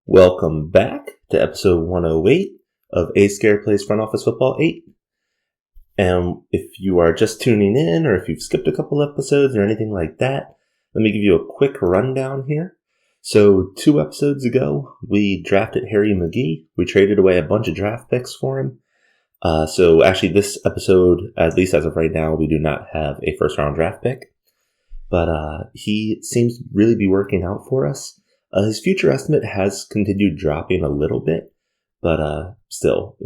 Welcome back to episode 108 of AyyScare Plays Front Office Football 8. And if you are just tuning in, or if you've skipped a couple episodes or anything like that, let me give you a quick rundown here. So 2 episodes ago, we drafted Harry Mcgee. We traded away a bunch of draft picks for him. So actually this episode, at least as of right now, we do not have a first round draft pick. But he seems to really be working out for us. His future estimate has continued dropping a little bit, but still,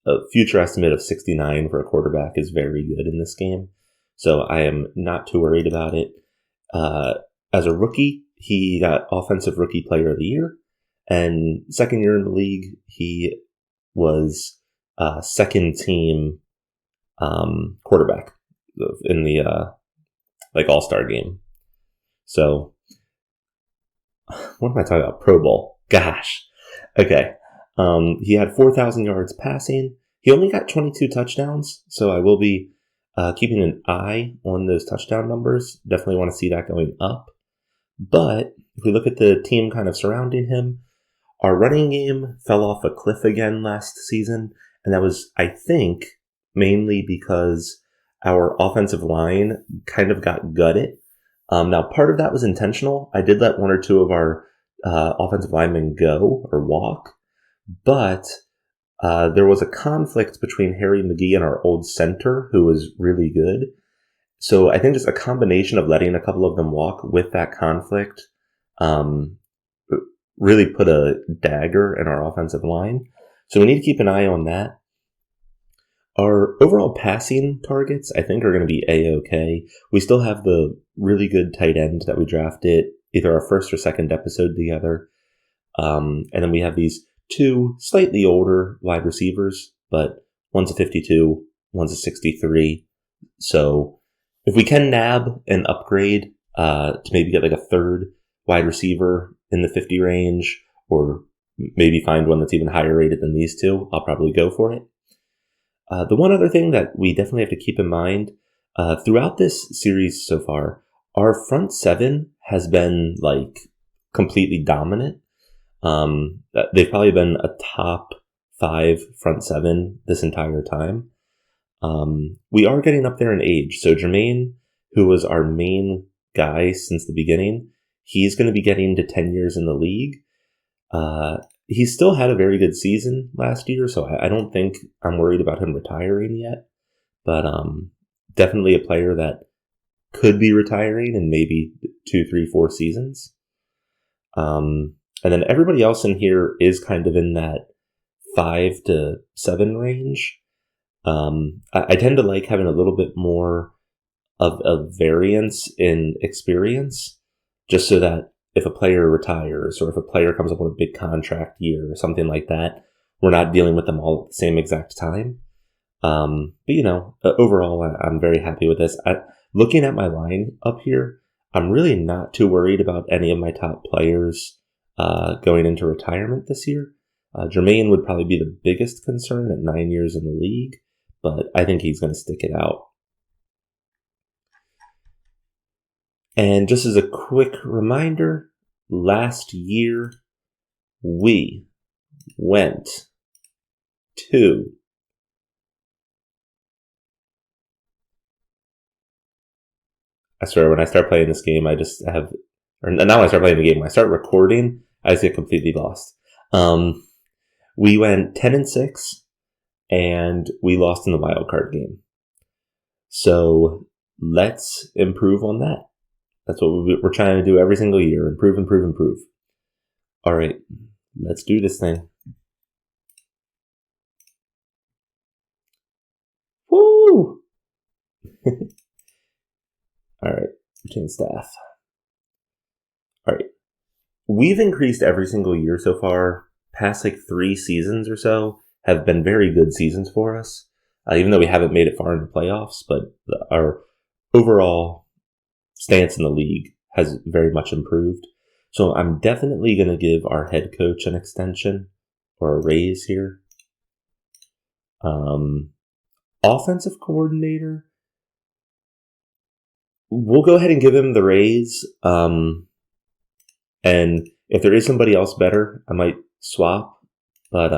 a future estimate of 69 for a quarterback is very good in this game. So I am not too worried about it. As a rookie, he got Offensive Rookie Player of the Year, and second year in the league, he was second team quarterback in the All-Star game. So what am I talking about? Pro Bowl. Gosh. Okay. He had 4,000 yards passing. He only got 22 touchdowns, so I will be keeping an eye on those touchdown numbers. Definitely want to see that going up. But if we look at the team kind of surrounding him, our running game fell off a cliff again last season, and that was, I think, mainly because our offensive line kind of got gutted. Now, part of that was intentional. I did let 1 or 2 of our offensive linemen go or walk, but there was a conflict between Harry Mcgee and our old center, who was really good. So I think just a combination of letting a couple of them walk with that conflict really put a dagger in our offensive line. So we need to keep an eye on that. Our overall passing targets, I think, are going to be A-okay. We still have the really good tight end that we drafted, either our first or second episode together. And then we have these 2 slightly older wide receivers, but one's a 52, one's a 63. So if we can nab and upgrade to maybe get like a third wide receiver in the 50 range, or maybe find one that's even higher rated than these 2, I'll probably go for it. The one other thing that we definitely have to keep in mind, throughout this series so far, our front 7 has been like completely dominant. They've probably been a top 5 front 7 this entire time. We are getting up there in age. So Jermaine, who was our main guy since the beginning, he's going to be getting to 10 years in the league. He still had a very good season last year, so I don't think I'm worried about him retiring yet. But definitely a player that could be retiring in maybe 2, 3, 4 seasons. And then everybody else in here is kind of in that 5 to 7 range. I tend to like having a little bit more of a variance in experience, just so that if a player retires, or if a player comes up on a big contract year or something like that, we're not dealing with them all at the same exact time. But overall, I'm very happy with this. Looking at my line up here, I'm really not too worried about any of my top players going into retirement this year. Jermaine would probably be the biggest concern at 9 years in the league, but I think he's going to stick it out. And just as a quick reminder, last year we went to I swear, when I start playing this game, I just have, or now when I start playing the game, when I start recording, I just get completely lost. We went 10-6, and we lost in the wild card game. So let's improve on that. That's what we're trying to do every single year. Improve, improve, improve. All right, let's do this thing. Woo! All right, retain staff. All right. We've increased every single year so far. Past 3 seasons or so have been very good seasons for us, even though we haven't made it far into playoffs. But our overall stance in the league has very much improved. So I'm definitely going to give our head coach an extension or a raise here. Offensive coordinator, we'll go ahead and give him the raise. And if there is somebody else better, I might swap, but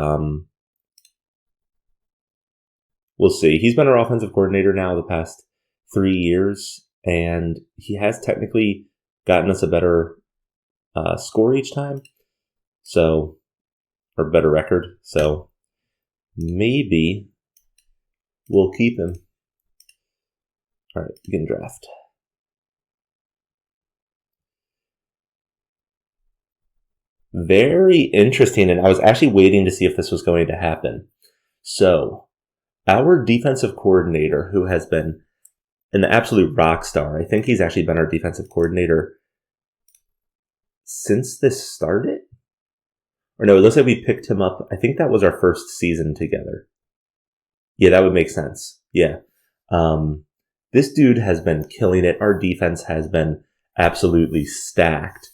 we'll see. He's been our offensive coordinator now the past 3 years, and he has technically gotten us a better score each time, so, or better record. So maybe we'll keep him. All right, begin draft. Very interesting, and I was actually waiting to see if this was going to happen. So, our defensive coordinator, who has been an absolute rock star, I think he's actually been our defensive coordinator since this started? Or no, it looks like we picked him up. I think that was our first season together. Yeah, that would make sense. Yeah. This dude has been killing it. Our defense has been absolutely stacked.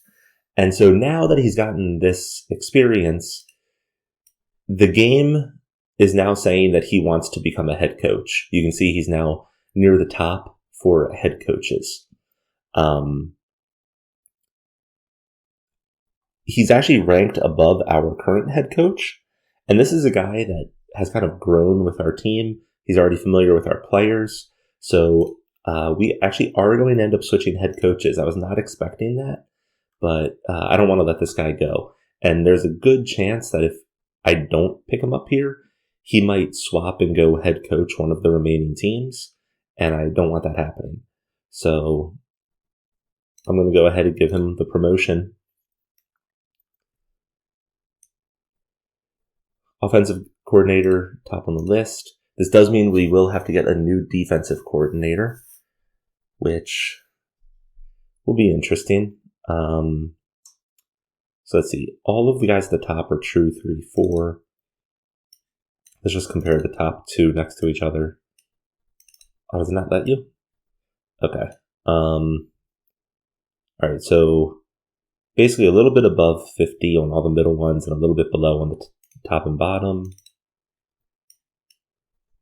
And so now that he's gotten this experience, the game is now saying that he wants to become a head coach. You can see he's now near the top for head coaches. He's actually ranked above our current head coach. And this is a guy that has kind of grown with our team. He's already familiar with our players. So we actually are going to end up switching head coaches. I was not expecting that, but I don't want to let this guy go. And there's a good chance that if I don't pick him up here, he might swap and go head coach one of the remaining teams. And I don't want that happening. So I'm going to go ahead and give him the promotion. Offensive coordinator, top on the list. This does mean we will have to get a new defensive coordinator, which will be interesting. So let's see. All of the guys at the top are true 3, 4. Let's just compare the top two next to each other. Oh, does it not let you? Okay. All right. So basically a little bit above 50 on all the middle ones and a little bit below on the top and bottom.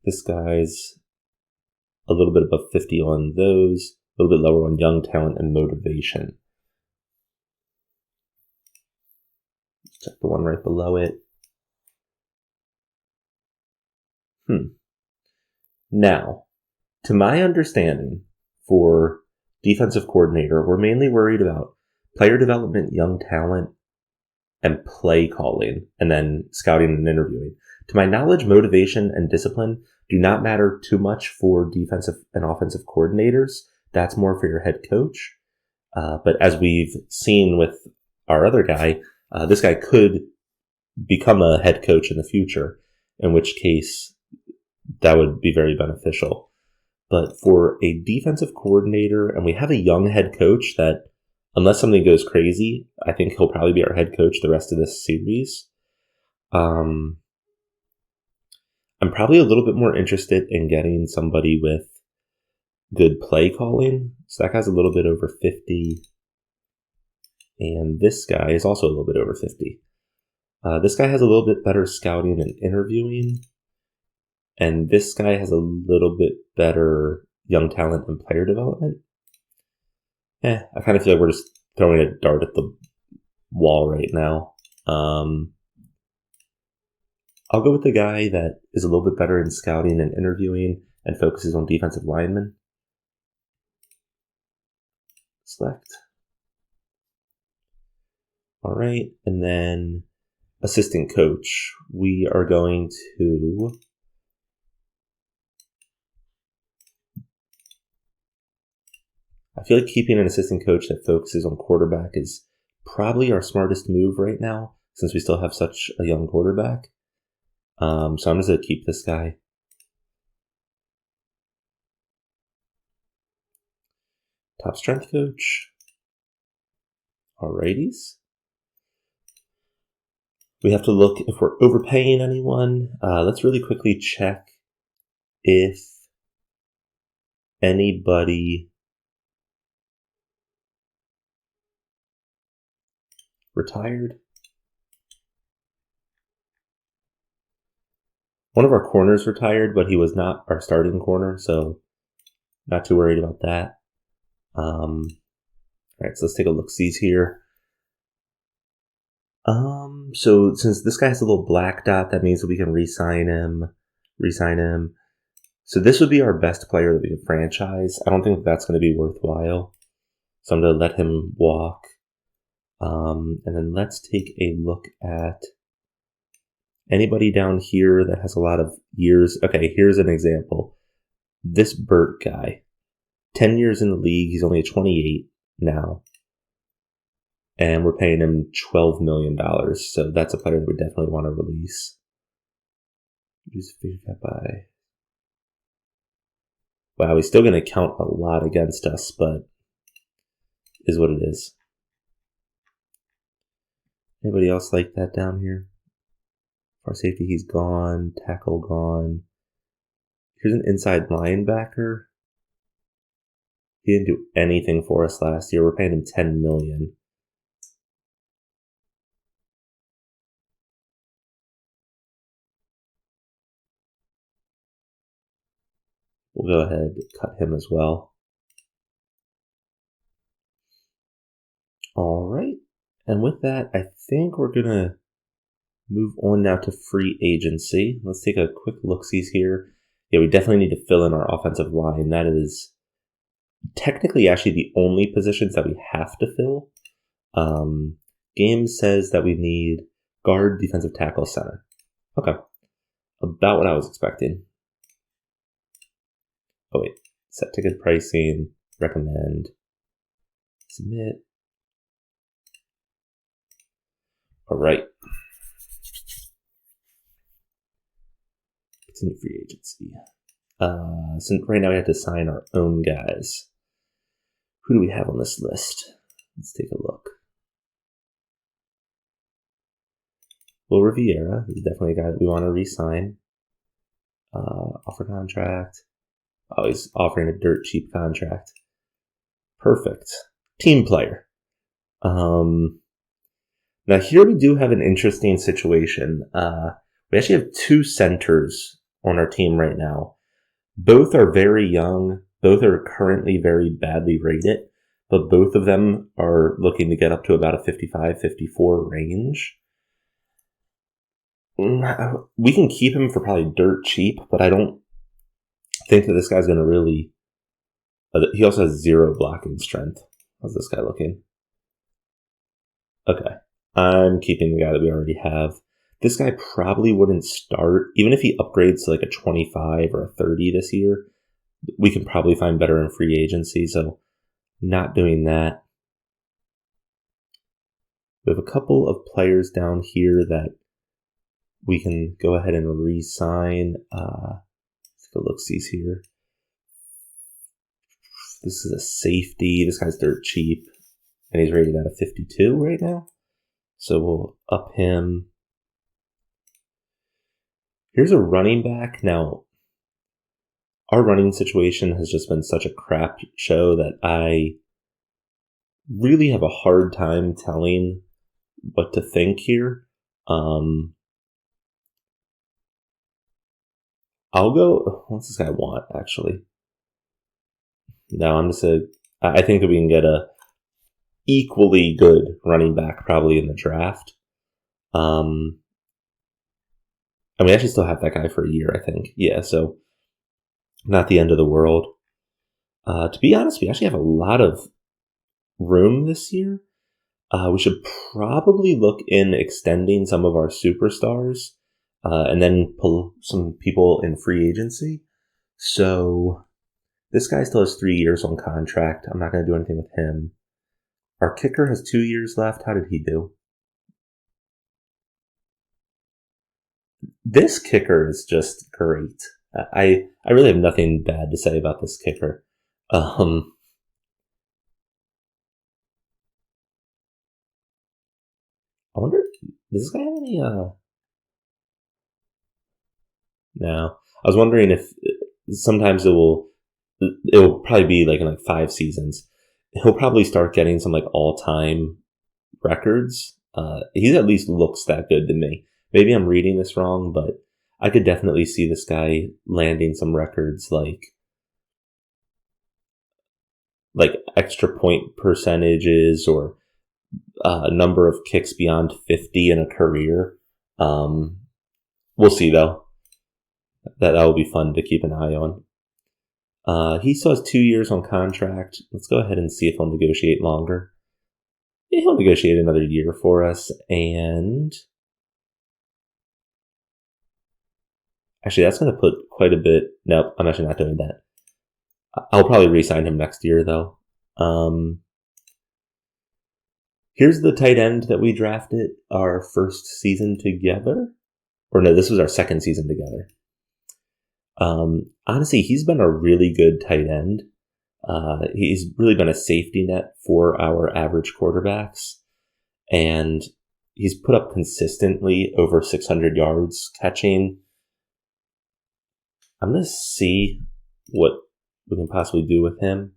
This guy's a little bit above 50 on those, a little bit lower on young talent and motivation. Check the one right below it. Now, to my understanding, for defensive coordinator, we're mainly worried about player development, young talent, and play calling, and then scouting and interviewing. To my knowledge, motivation and discipline do not matter too much for defensive and offensive coordinators. That's more for your head coach. But as we've seen with our other guy, this guy could become a head coach in the future, in which case that would be very beneficial. But for a defensive coordinator, and we have a young head coach that, unless something goes crazy, I think he'll probably be our head coach the rest of this series. I'm probably a little bit more interested in getting somebody with good play calling. So that guy's a little bit over 50. And this guy is also a little bit over 50. This guy has a little bit better scouting and interviewing. And this guy has a little bit better young talent and player development. I kind of feel like we're just throwing a dart at the wall right now. I'll go with the guy that is a little bit better in scouting and interviewing and focuses on defensive linemen. Select. All right, and then assistant coach. We are going to I feel like keeping an assistant coach that focuses on quarterback is probably our smartest move right now, since we still have such a young quarterback. So I'm just going to keep this guy. Top strength coach. Alrighties. We have to look if we're overpaying anyone. Let's really quickly check if anybody retired. One of our corners retired, but he was not our starting corner, so not too worried about that. All right, so let's take a look-sees here. So since this guy has a little black dot, that means that we can re-sign him. So this would be our best player that we could franchise. I don't think that's going to be worthwhile. So I'm going to let him walk. And then let's take a look at anybody down here that has a lot of years. Okay, here's an example. This Burt guy, 10 years in the league. He's only 28 now. And we're paying him $12 million. So that's a player that we definitely want to release. Just figure that by. Wow, he's still going to count a lot against us, but is what it is. Anybody else like that down here? For safety, he's gone. Tackle gone. Here's an inside linebacker. He didn't do anything for us last year. We're paying him $10 million. We'll go ahead and cut him as well. All right. And with that, I think we're going to move on now to free agency. Let's take a quick look-sees here. Yeah, we definitely need to fill in our offensive line. That is technically actually the only positions that we have to fill. Game says that we need guard, defensive tackle, center. Okay. About what I was expecting. Oh, wait. Set ticket pricing. Recommend. Submit. All right. Continue free agency. So right now we have to sign our own guys. Who do we have on this list? Let's take a look. Will Riviera is definitely a guy that we want to re-sign. Offer contract. Oh, he's offering a dirt cheap contract. Perfect. Team player. Now here we do have an interesting situation. We actually have two centers on our team right now. Both are very young. Both are currently very badly rated, but both of them are looking to get up to about a 55, 54 range. We can keep him for probably dirt cheap, but I don't think that this guy's going to really... he also has 0 blocking strength. How's this guy looking? Okay. I'm keeping the guy that we already have. This guy probably wouldn't start. Even if he upgrades to like a 25 or a 30 this year, we can probably find better in free agency, so not doing that. We have a couple of players down here that we can go ahead and re-sign. Let's take a look-sees here. This is a safety. This guy's dirt cheap, and he's rated at a 52 right now. So we'll up him. Here's a running back. Now, our running situation has just been such a crap show that I really have a hard time telling what to think here. I'll go... What's this guy want, actually? No, I think that we can get a equally good running back probably in the draft. And we actually still have that guy for a year, I think. Yeah, so not the end of the world. To be honest, we actually have a lot of room this year. We should probably look in extending some of our superstars and then pull some people in free agency. So this guy still has 3 years on contract. I'm not going to do anything with him. Our kicker has 2 years left. How did he do? This kicker is just great. I really have nothing bad to say about this kicker. I wonder, does this guy have any, No. I was wondering if sometimes it will probably be like in like 5 seasons. He'll probably start getting some like all-time records. He at least looks that good to me. Maybe I'm reading this wrong, but I could definitely see this guy landing some records like extra point percentages or number of kicks beyond 50 in a career. We'll see, though. That will be fun to keep an eye on. He still has 2 years on contract. Let's go ahead and see if he'll negotiate longer. Yeah, he'll negotiate another year for us. And actually, that's going to put quite a bit. Nope, I'm actually not doing that. I'll probably re-sign him next year, though. Here's the tight end that we drafted our first season together. Or no, this was our second season together. Honestly, he's been a really good tight end. He's really been a safety net for our average quarterbacks. And he's put up consistently over 600 yards catching. I'm going to see what we can possibly do with him.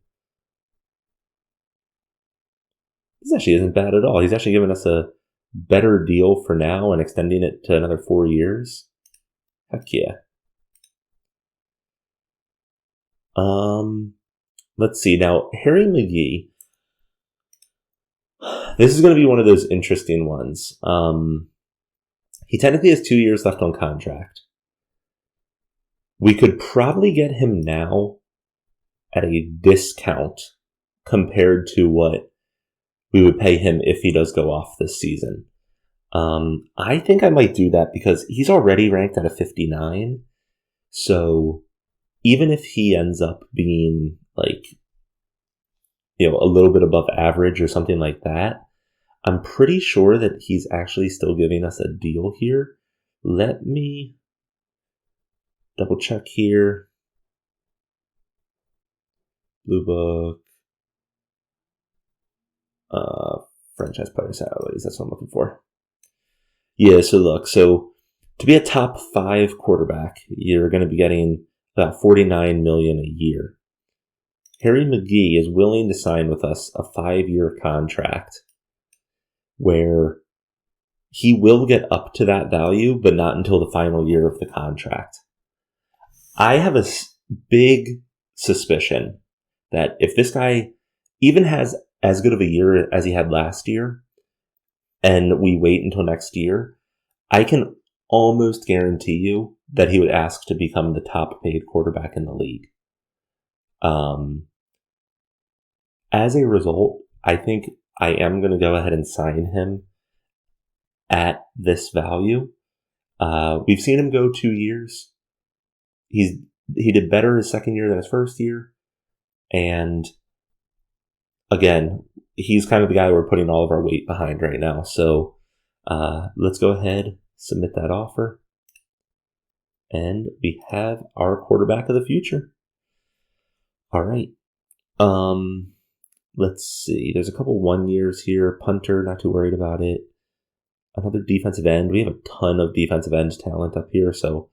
This actually isn't bad at all. He's actually given us a better deal for now and extending it to another 4 years. Heck yeah. Let's see. Now, Harry Mcgee. This is going to be one of those interesting ones. He technically has 2 years left on contract. We could probably get him now at a discount compared to what we would pay him if he does go off this season. I think I might do that because he's already ranked at a 59. So even if he ends up being like, a little bit above average or something like that, I'm pretty sure that he's actually still giving us a deal here. Let me double check here. Blue Book. Franchise player salaries. That's what I'm looking for. Yeah, so look. So to be a top 5 quarterback, you're going to be getting about $49 million a year. Harry Mcgee is willing to sign with us a 5-year contract where he will get up to that value, but not until the final year of the contract. I have a big suspicion that if this guy even has as good of a year as he had last year, and we wait until next year, I can almost guarantee you that he would ask to become the top paid quarterback in the league. As a result, I think I am going to go ahead and sign him at this value. We've seen him go 2 years. He did better his second year than his first year. And again, he's kind of the guy we're putting all of our weight behind right now. So let's go ahead, submit that offer. And we have our quarterback of the future. All right. Let's see. There's a couple 1 years here. Punter, not too worried about it. Another defensive end. We have a ton of defensive end talent up here. So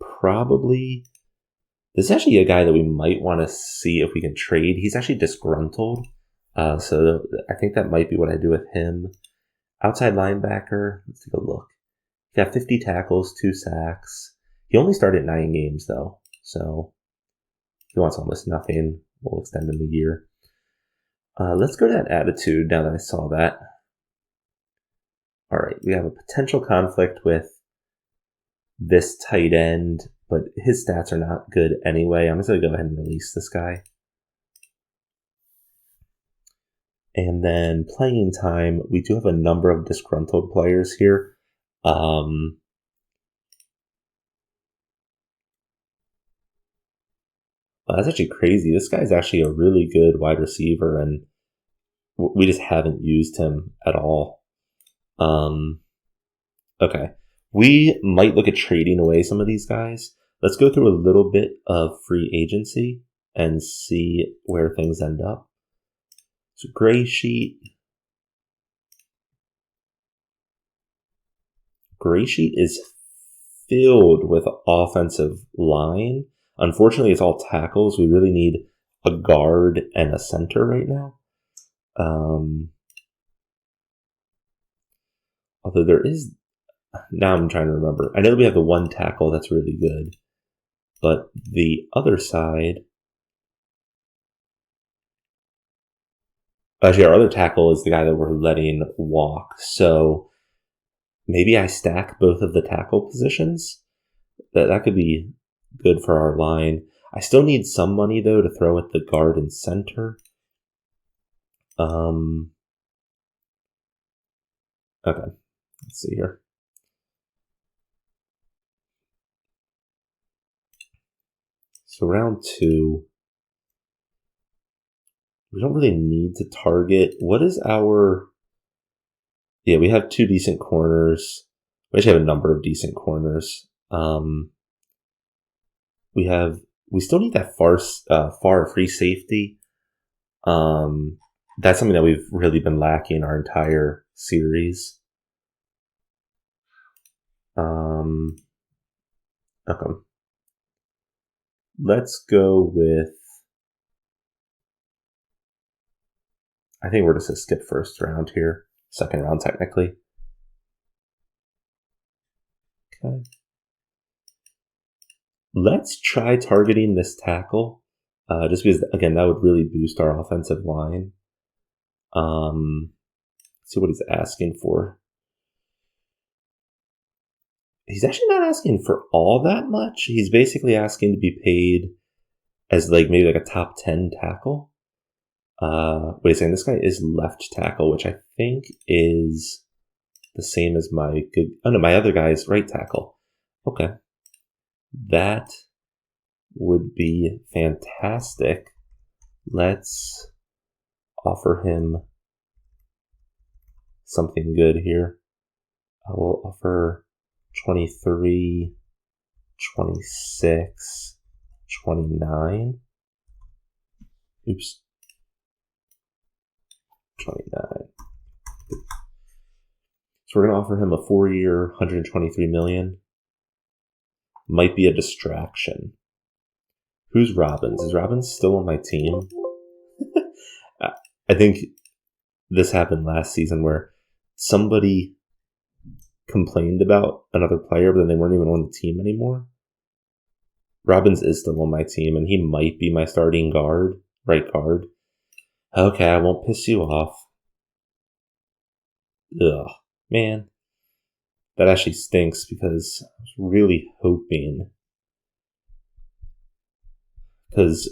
probably this is actually a guy that we might want to see if we can trade. He's actually disgruntled. So I think that might be what I do with him. Outside linebacker. Let's take a look. He got 50 tackles, 2 sacks. He only started 9 games though. So he wants almost nothing. We'll extend him a year. Let's go to that attitude now that I saw that. All right, we have a potential conflict with this tight end, but his stats are not good anyway. I'm just going to go ahead and release this guy. And then playing time, we do have a number of disgruntled players here. That's actually crazy. This guy's actually a really good wide receiver, and we just haven't used him at all. Okay. We might look at trading away some of these guys. Let's go through a little bit of free agency and see where things end up. So Gray Sheet. Gray Sheet is filled with offensive line. Unfortunately, it's all tackles. We really need a guard and a center right now. Although there is... Now I'm trying to remember. I know we have the one tackle that's really good. But the other side... Actually, our other tackle is the guy that we're letting walk. So maybe I stack both of the tackle positions. That could be good for our line. I still need some money, though, to throw at the guard and center. Okay. Let's see here. So round 2. We don't really need to target. What is our... Yeah, we have 2 decent corners. We actually have a number of decent corners. We still need that far free safety. That's something that we've really been lacking our entire series. Okay. Let's go with... I think we're just going to skip first round here. Second round, technically. Okay. Let's try targeting this tackle. Just because, again, that would really boost our offensive line. Let's see what he's asking for. He's actually not asking for all that much. He's basically asking to be paid as maybe a top 10 tackle. Wait a second, this guy is left tackle, which I think is the same as my other guy is right tackle. Okay. That would be fantastic. Let's offer him something good here. I will offer 23, 26, 29. Oops. 29. So we're going to offer him a 4-year, $123 million. Might be a distraction. Who's Robbins? Is Robbins still on my team? I think this happened last season where somebody complained about another player, but then they weren't even on the team anymore. Robbins is still on my team, and he might be my starting guard, right guard. Okay, I won't piss you off. Ugh, man. That actually stinks because I was really hoping. Because,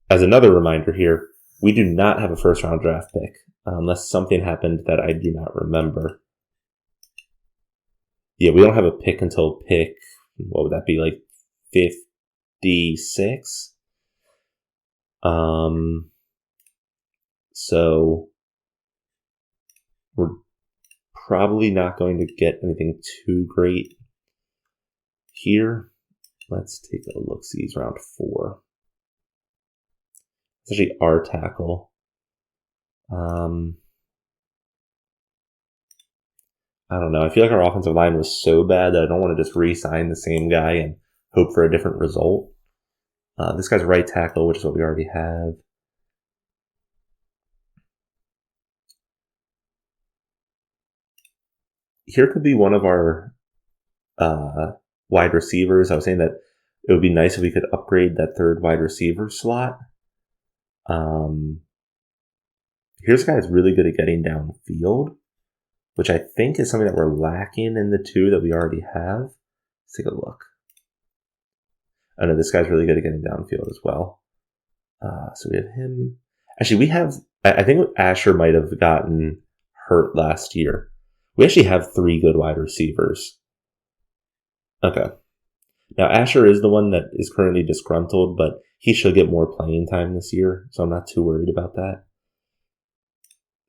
as another reminder here, we do not have a first-round draft pick unless something happened that I do not remember. Yeah, we don't have a pick until pick, what would that be, 56? So we're probably not going to get anything too great here. Let's take a look-see. He's round 4. It's actually our tackle. I don't know. I feel like our offensive line was so bad that I don't want to just re-sign the same guy and hope for a different result. This guy's right tackle, which is what we already have. Here could be one of our wide receivers. I was saying that it would be nice if we could upgrade that third wide receiver slot. Here's a guy that's really good at getting downfield, which I think is something that we're lacking in the 2 that we already have. Let's take a look. I know this guy's really good at getting downfield as well. So we have him. Actually, I think Asher might have gotten hurt last year. We actually have 3 good wide receivers. Okay. Now, Asher is the one that is currently disgruntled, but he should get more playing time this year, so I'm not too worried about that.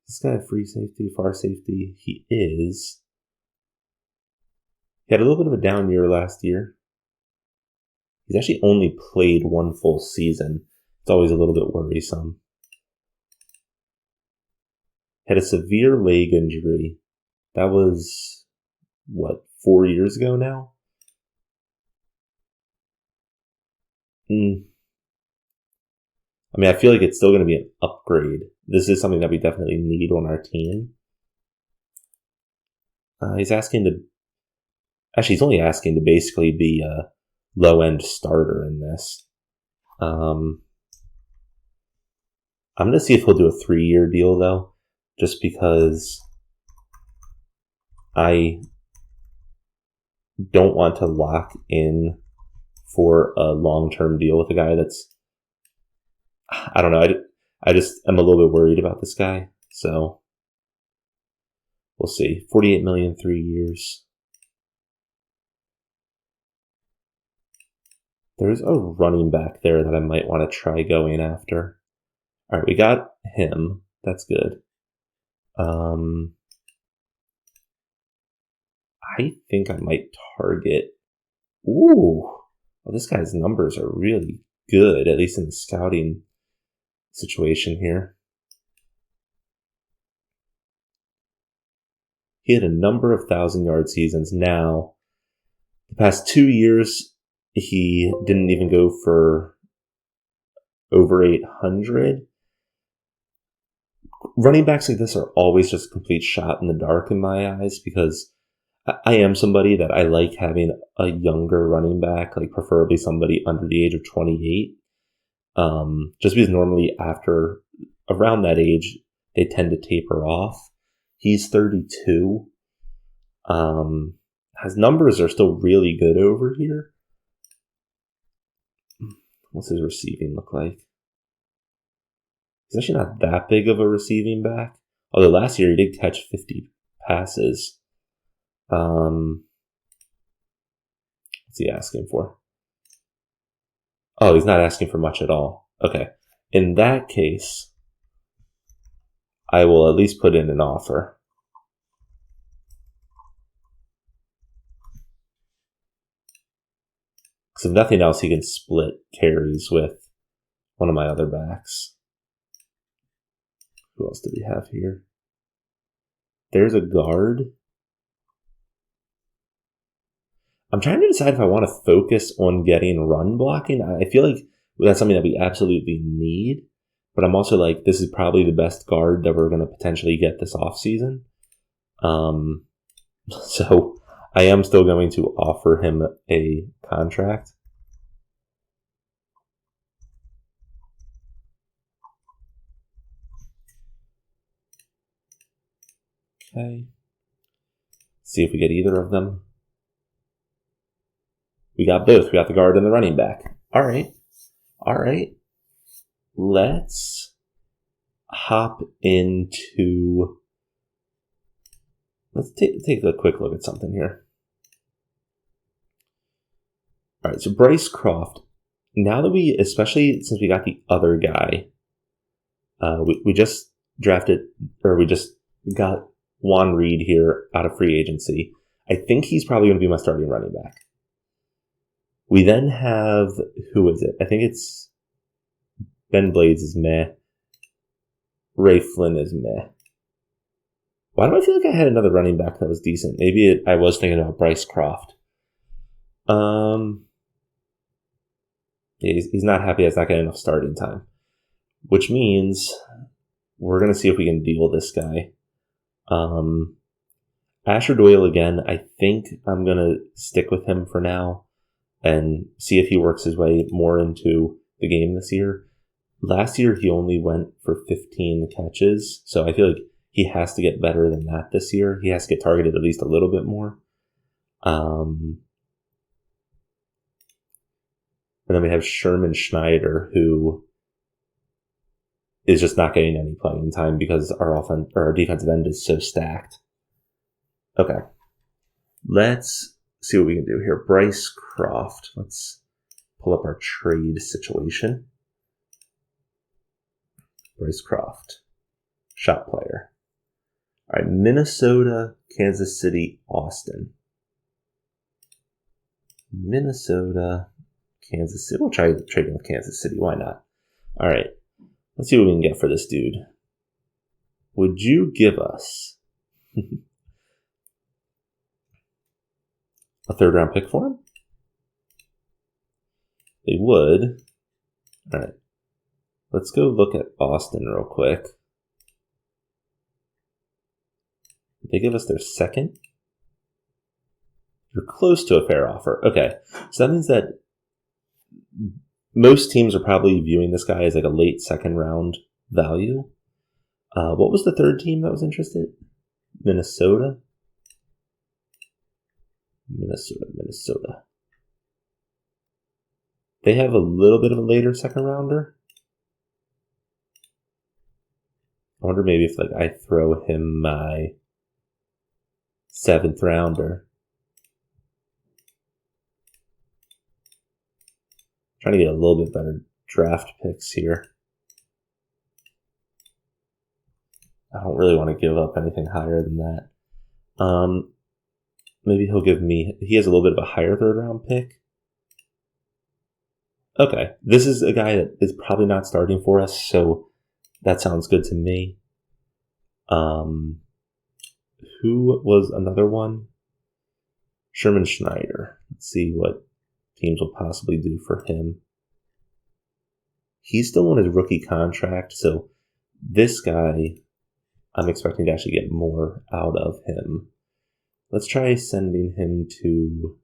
This guy, free safety, far safety, he is. He had a little bit of a down year last year. He's actually only played 1 full season. It's always a little bit worrisome. Had a severe leg injury. That was, 4 years ago now? I mean, I feel like it's still going to be an upgrade. This is something that we definitely need on our team. He's asking to... Actually, he's only asking to basically be a low-end starter in this. I'm going to see if he'll do a 3-year deal, though, just because I don't want to lock in for a long-term deal with a guy that's, I don't know, I'm a little bit worried about this guy, so we'll see. $48 million, 3 years. There's a running back there that I might want to try going after. All right, we got him. That's good. I think I might target. Ooh, well, this guy's numbers are really good, at least in the scouting situation here. He had a number of 1,000-yard seasons. Now, the past 2 years, he didn't even go for over 800. Running backs like this are always just a complete shot in the dark in my eyes, because I am somebody that I like having a younger running back, like preferably somebody under the age of 28. Just because normally after around that age, they tend to taper off. He's 32. His numbers are still really good over here. What's his receiving look like? He's actually not that big of a receiving back. Although last year he did catch 50 passes. What's he asking for? Oh, he's not asking for much at all. Okay. In that case, I will at least put in an offer. Because if nothing else, he can split carries with one of my other backs. Who else do we have here? There's a guard. I'm trying to decide if I want to focus on getting run blocking. I feel like that's something that we absolutely need. But I'm also like, this is probably the best guard that we're going to potentially get this offseason. So I am still going to offer him a contract. Okay. See if we get either of them. We got both. We got the guard and the running back. All right. Let's hop into... Let's take a quick look at something here. All right, so Bryce Croft. Now that especially since we got the other guy, we just drafted, or we just got Juan Reed here out of free agency. I think he's probably going to be my starting running back. We then have, who is it? I think it's Ben Blades is meh. Ray Flynn is meh. Why do I feel like I had another running back that was decent? Maybe I was thinking about Bryce Croft. He's not happy he's not getting enough starting time, which means we're going to see if we can deal this guy. Asher Doyle again, I think I'm going to stick with him for now and see if he works his way more into the game this year. Last year, he only went for 15 catches, so I feel like he has to get better than that this year. He has to get targeted at least a little bit more. And then we have Sherman Schneider, who is just not getting any playing time because our defensive end is so stacked. Okay. Let's see what we can do here. Bryce Croft. Let's pull up our trade situation. Bryce Croft. Shot player. All right. Minnesota, Kansas City, Austin. Minnesota, Kansas City. We'll try trading with Kansas City. Why not? All right. Let's see what we can get for this dude. Would you give us a 3rd-round pick for him? They would. All right. Let's go look at Austin real quick. Did they give us their 2nd? You're close to a fair offer. Okay. So that means that most teams are probably viewing this guy as like a late 2nd round value. What was the third team that was interested? Minnesota. They have a little bit of a later second rounder. I wonder maybe if I throw him my 7th rounder. Trying to get a little bit better draft picks here. I don't really want to give up anything higher than that. Maybe he'll give me... He has a little bit of a higher 3rd round pick. Okay. This is a guy that is probably not starting for us, so that sounds good to me. Who was another one? Sherman Schneider. Let's see what teams will possibly do for him. He's still on his rookie contract, so this guy, I'm expecting to actually get more out of him. Let's try sending him to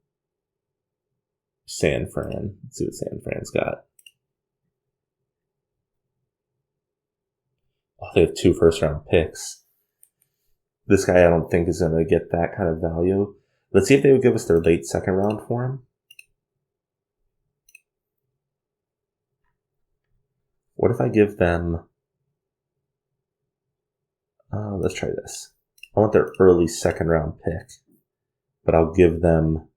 San Fran. Let's see what San Fran's got. Oh, they have 2 first-round picks. This guy I don't think is going to get that kind of value. Let's see if they would give us their late 2nd round for him. What if I give them... let's try this. I want their early 2nd round pick, but I'll give them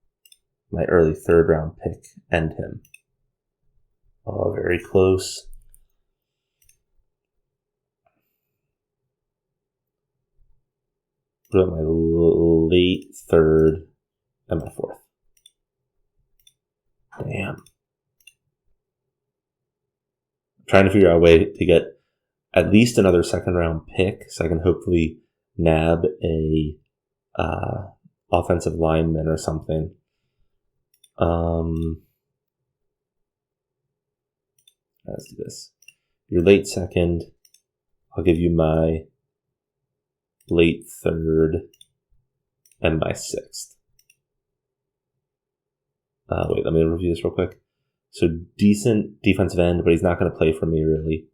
my early 3rd round pick and him. Oh, very close. What about my late 3rd and my 4th? Damn. I'm trying to figure out a way to get at least another 2nd round pick so I can hopefully nab a offensive lineman or something. Let's do this. Your late 2nd, I'll give you my late 3rd and my 6th. Wait, let me review this real quick. So decent defensive end, but he's not going to play for me really.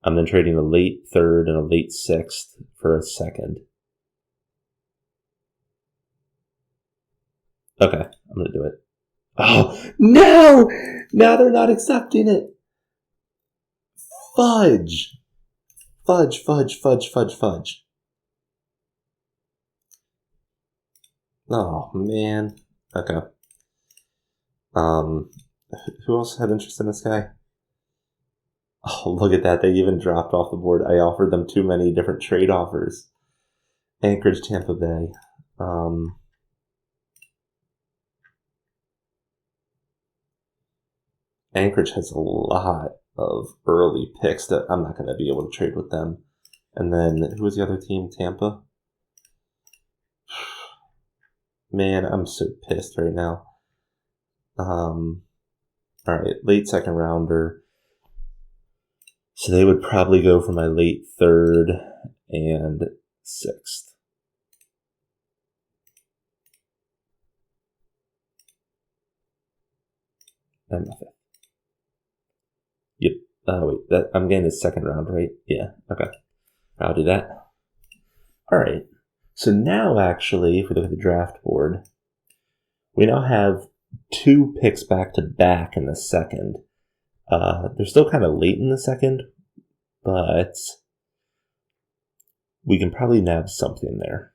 I'm then trading a late 3rd and a late 6th for a 2nd. Okay, I'm going to do it. Oh, no! Now they're not accepting it. Fudge. Fudge. Oh, man. Okay. Who else had interest in this guy? Oh, look at that. They even dropped off the board. I offered them too many different trade offers. Anchorage, Tampa Bay. Anchorage has a lot of early picks that I'm not going to be able to trade with them. And then, who was the other team? Tampa? Man, I'm so pissed right now. Alright, late 2nd rounder. So they would probably go for my late 3rd and 6th. And my 5th. Yep. Wait, I'm getting the 2nd round, right? Yeah, okay. I'll do that. Alright. So now, actually, if we look at the draft board, we now have 2 picks back-to-back in the 2nd. They're still kind of late in the 2nd, but we can probably nab something there.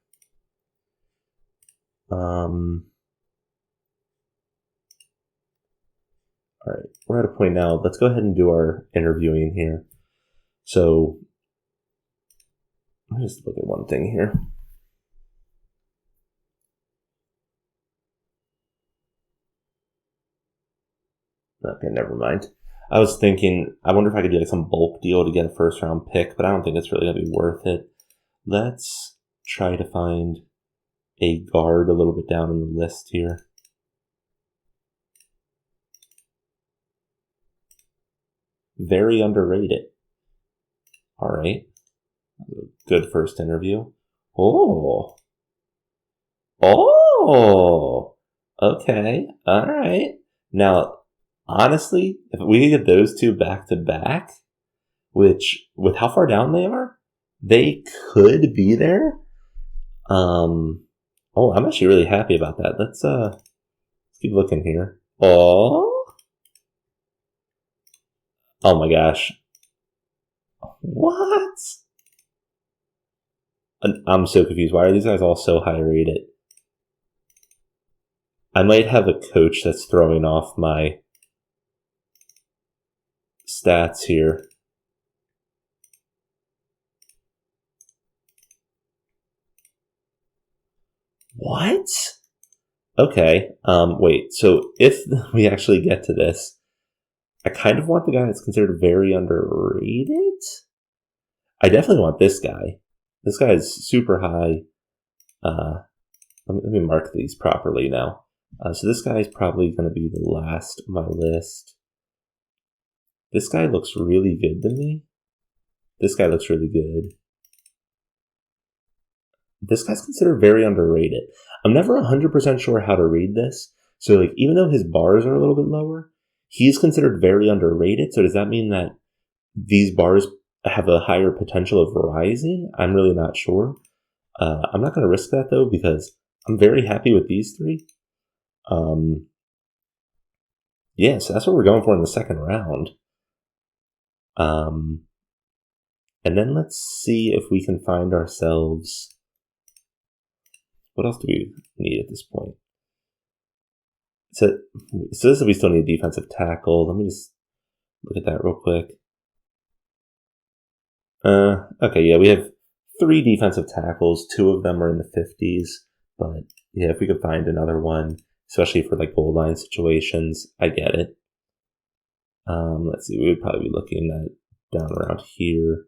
Alright, we're at a point now. Let's go ahead and do our interviewing here. So, let me just look at one thing here. Okay, never mind. I was thinking, I wonder if I could do some bulk deal to get a 1st round pick, but I don't think it's really going to be worth it. Let's try to find a guard a little bit down in the list here. Very underrated. Alright. Good first interview. Oh. Okay. Alright. Now, honestly, if we could get those 2 back to back, which, with how far down they are, they could be there. Oh, I'm actually really happy about that. Let's keep looking here. Oh my gosh. What? I'm so confused. Why are these guys all so high rated? I might have a coach that's throwing off my stats here. What? Okay. Wait. So if we actually get to this, I kind of want the guy that's considered very underrated. I definitely want this guy. This guy is super high. Let me mark these properly now. So this guy is probably going to be the last on my list. This guy looks really good to me. This guy looks really good. This guy's considered very underrated. I'm never 100% sure how to read this. So like, even though his bars are a little bit lower, he's considered very underrated. So does that mean that these bars have a higher potential of rising? I'm really not sure. I'm not going to risk that though, because I'm very happy with these three. Yeah, so that's what we're going for in the second round. And then let's see if we can find ourselves. What else do we need at this point? So this is, we still need a defensive tackle. Let me just look at that real quick. Okay, yeah, we have 3 defensive tackles. 2 of them are in the 50s. But yeah, if we could find another one, especially for like goal line situations, I get it. Let's see, we would probably be looking at down around here.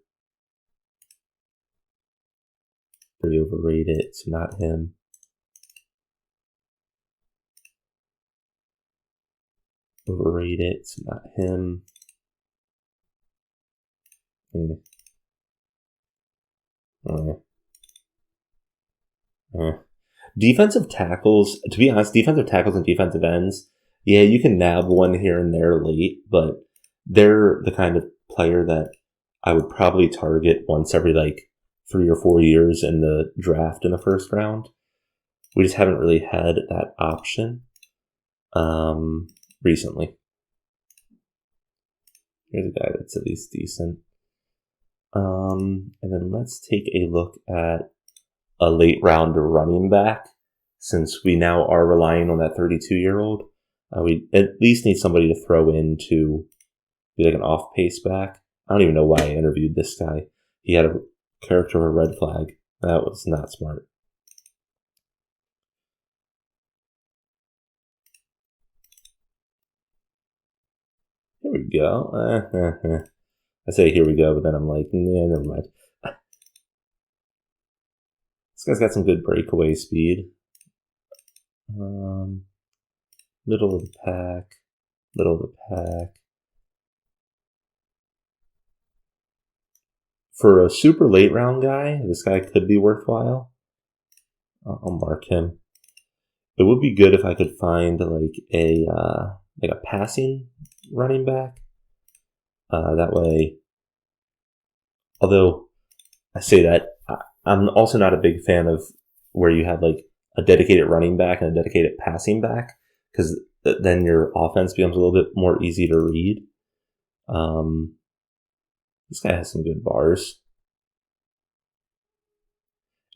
Pretty overrated, so not him. Overrated, so not him. Defensive tackles, to be honest, defensive tackles and defensive ends, yeah, you can nab one here and there late, but they're the kind of player that I would probably target once every like 3 or 4 years in the draft in the first round. We just haven't really had that option recently. Here's a guy that's at least decent. And then let's take a look at a late round running back, since we now are relying on that 32-year-old. We at least need somebody to throw in to be like an off-pace back. I don't even know why I interviewed this guy. He had a character of a red flag. That was not smart. Here we go. I say here we go, but then I'm like, nah, never mind. This guy's got some good breakaway speed. Middle of the pack. Middle of the pack. For a super late round guy, this guy could be worthwhile. I'll mark him. It would be good if I could find like a passing running back. That way, although I say that, I'm also not a big fan of where you have like a dedicated running back and a dedicated passing back, because then your offense becomes a little bit more easy to read. This guy has some good bars.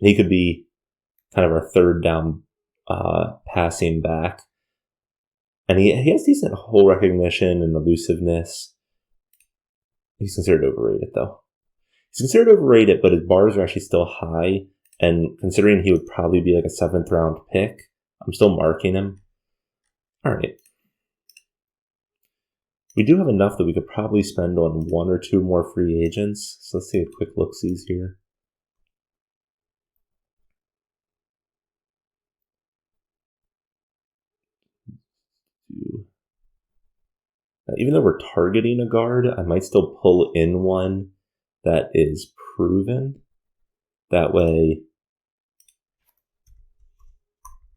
And he could be kind of our third down passing back. And he has decent hole recognition and elusiveness. He's considered overrated, though. He's considered overrated, but his bars are actually still high. And considering he would probably be like a 7th round pick, I'm still marking him. All right. We do have enough that we could probably spend on 1 or 2 more free agents. So let's take a quick look-sees here. Even though we're targeting a guard, I might still pull in one that is proven. That way,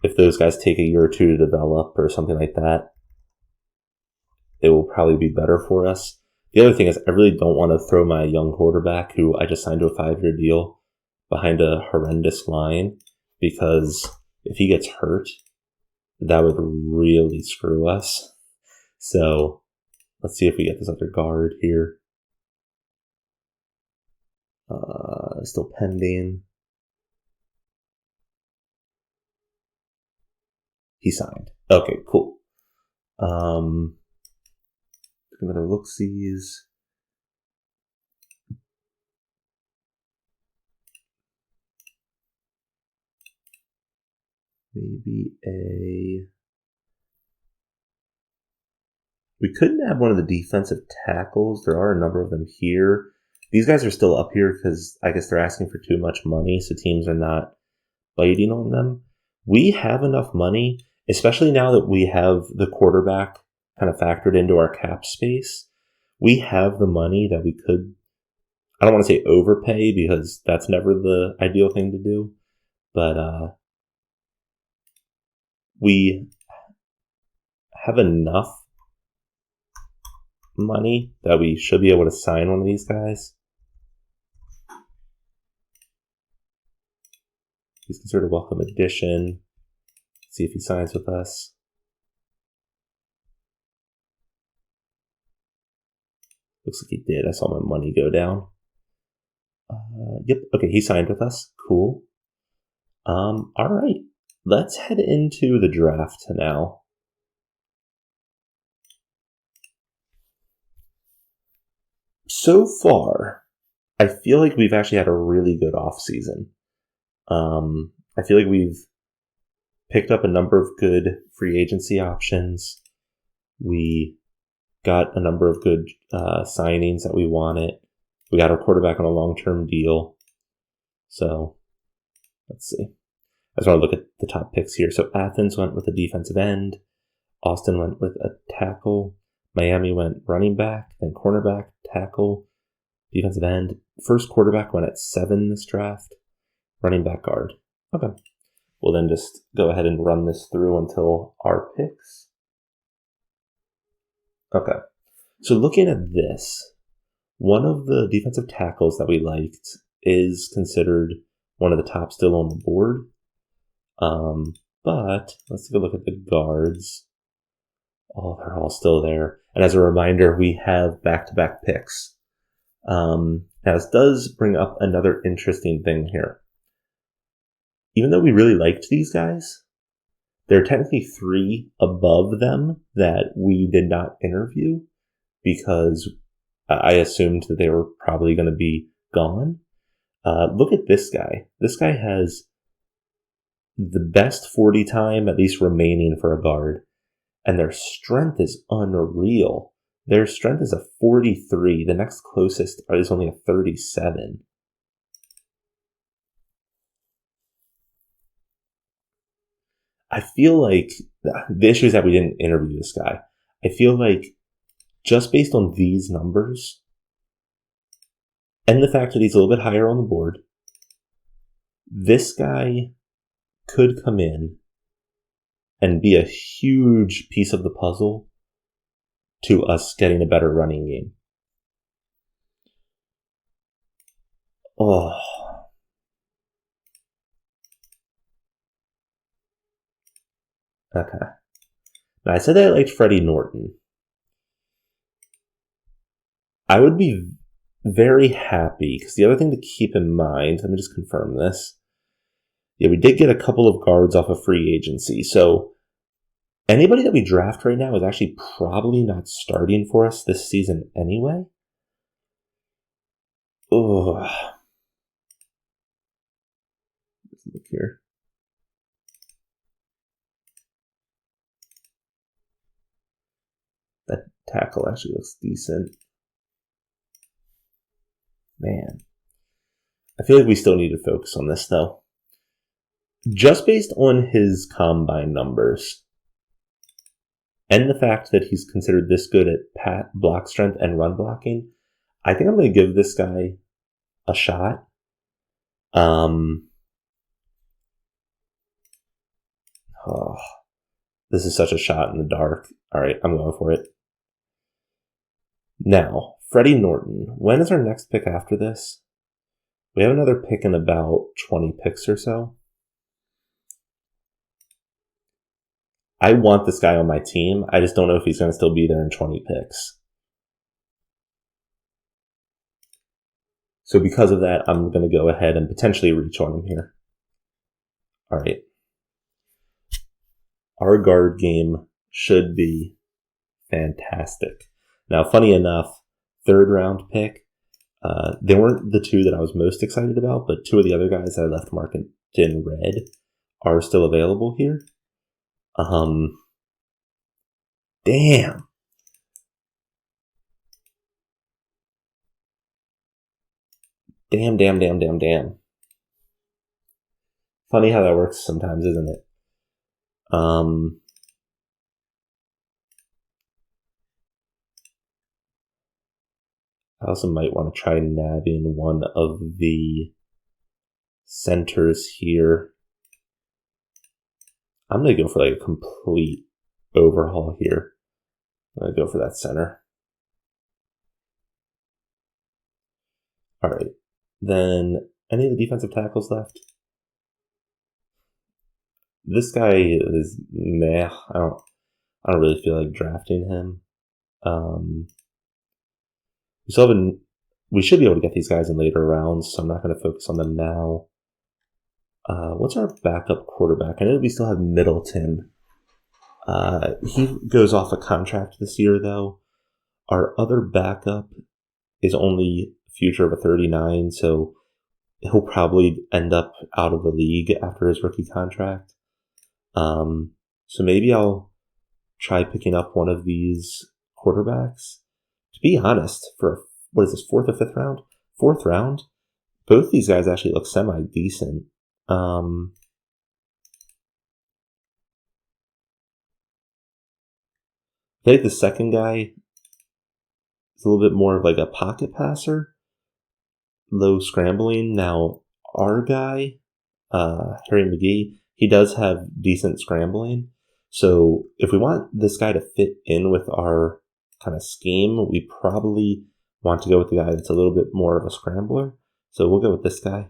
if those guys take a year or 2 to develop or something like that, it will probably be better for us. The other thing is I really don't want to throw my young quarterback, who I just signed to a 5-year deal, behind a horrendous line, because if he gets hurt, that would really screw us. So let's see if we get this other guard here. Still pending. He signed. Okay, cool. Another look-sees. Maybe we couldn't have one of the defensive tackles. There are a number of them here. These guys are still up here because I guess they're asking for too much money, so teams are not biting on them. We have enough money, especially now that we have the quarterback kind of factored into our cap space. We have the money that we could, I don't want to say overpay because that's never the ideal thing to do, but we have enough money that we should be able to sign one of these guys. He's considered a welcome addition. See if he signs with us. Looks like he did. I saw my money go down. Yep. Okay, he signed with us. Cool. All right. Let's head into the draft now. So far, I feel like we've actually had a really good offseason. I feel like we've picked up a number of good free agency options. We got a number of good signings that we wanted. We got our quarterback on a long-term deal. So, let's see. I just want to look at the top picks here. So, Athens went with a defensive end. Austin went with a tackle. Miami went running back, then cornerback, tackle, defensive end. First quarterback went at 7 this draft. Running back, guard. Okay. We'll then just go ahead and run this through until our picks. Okay. So looking at this, one of the defensive tackles that we liked is considered one of the top still on the board. But let's take a look at the guards. Oh, they're all still there. And as a reminder, we have back-to-back picks. Now, this does bring up another interesting thing here. Even though we really liked these guys, there are technically 3 above them that we did not interview because I assumed that they were probably going to be gone. Look at this guy. This guy has the best 40 time, at least remaining for a guard, and their strength is unreal. Their strength is a 43. The next closest is only a 37. I feel like the issue is that we didn't interview this guy. I feel like just based on these numbers and the fact that he's a little bit higher on the board, this guy could come in and be a huge piece of the puzzle to us getting a better running game. Oh. Okay. Now, I said that I liked Freddie Norton. I would be very happy, because the other thing to keep in mind, let me just confirm this. Yeah, we did get a couple of guards off of free agency, so anybody that we draft right now is actually probably not starting for us this season anyway. Oh. Let's look here. That tackle actually looks decent. Man. I feel like we still need to focus on this, though. Just based on his combine numbers and the fact that he's considered this good at block strength and run blocking, I think I'm going to give this guy a shot. This is such a shot in the dark. All right, I'm going for it. Now, Freddie Norton. When is our next pick after this? We have another pick in about 20 picks or so. I want this guy on my team. I just don't know if he's going to still be there in 20 picks. So because of that, I'm going to go ahead and potentially reach on him here. All right. Our guard game should be fantastic. Now, funny enough, third round pick, they weren't the two that I was most excited about, but two of the other guys that I left marked in red are still available here. Damn. Damn. Funny how that works sometimes, isn't it? I also might want to try nabbing one of the centers here. I'm going to go for like a complete overhaul here. I'm going to go for that center. All right. Then any of the defensive tackles left? This guy is meh. I don't really feel like drafting him. We should be able to get these guys in later rounds, so I'm not going to focus on them now. What's our backup quarterback? I know we still have Middleton. He goes off a contract this year, though. Our other backup is only future of a 39, so he'll probably end up out of the league after his rookie contract. So maybe I'll try picking up one of these quarterbacks. To be honest, for what is this, fourth or fifth round? Fourth round, both these guys actually look semi-decent. I think the second guy is a little bit more of like a pocket passer, low scrambling. Now, our guy, Harry Mcgee, he does have decent scrambling. So if we want this guy to fit in with our kind of scheme, we probably want to go with the guy that's a little bit more of a scrambler. So we'll go with this guy,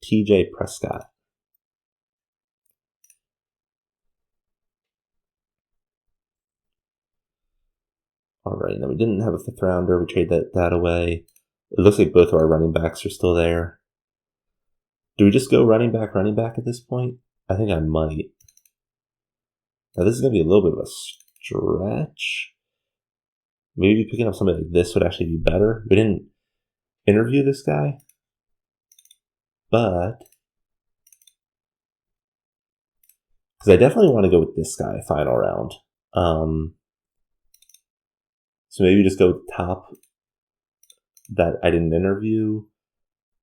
TJ Prescott. All right, now we didn't have a fifth rounder. We traded that away. It looks like both of our running backs are still there. Do we just go running back at this point? I think I might. Now this is going to be a little bit of a stretch. Maybe picking up somebody like this would actually be better. We didn't interview this guy, but because I definitely want to go with this guy final round. So maybe just go with the top that I didn't interview.